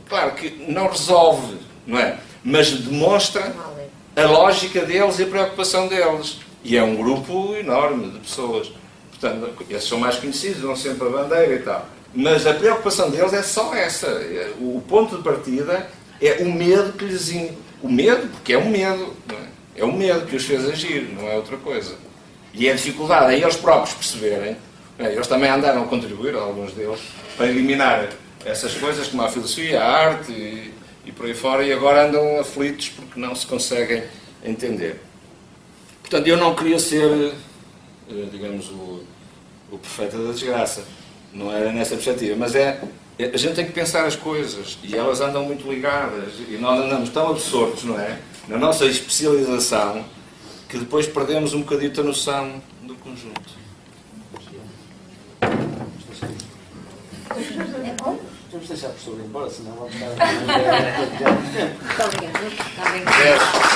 Claro que não resolve, não é? Mas demonstra a lógica deles e a preocupação deles. E é um grupo enorme de pessoas. Portanto, esses são mais conhecidos, dão sempre a bandeira e tal. Mas a preocupação deles é só essa. O ponto de partida é o medo que lhes... O medo, porque é um medo. Não é? É o medo que os fez agir, não é outra coisa. E é a dificuldade a eles próprios perceberem. Eles também andaram a contribuir, alguns deles, para eliminar essas coisas como a filosofia, a arte e por aí fora, e agora andam aflitos porque não se conseguem entender. Portanto, eu não queria ser, digamos, o profeta da desgraça. Não era nessa perspectiva, mas a gente tem que pensar as coisas e elas andam muito ligadas e nós andamos tão absortos, não é? Na nossa especialização que depois perdemos um bocadinho a noção do conjunto. Vamos deixar a professora ir embora, senão vamos estar a... Muito obrigada. Está bem.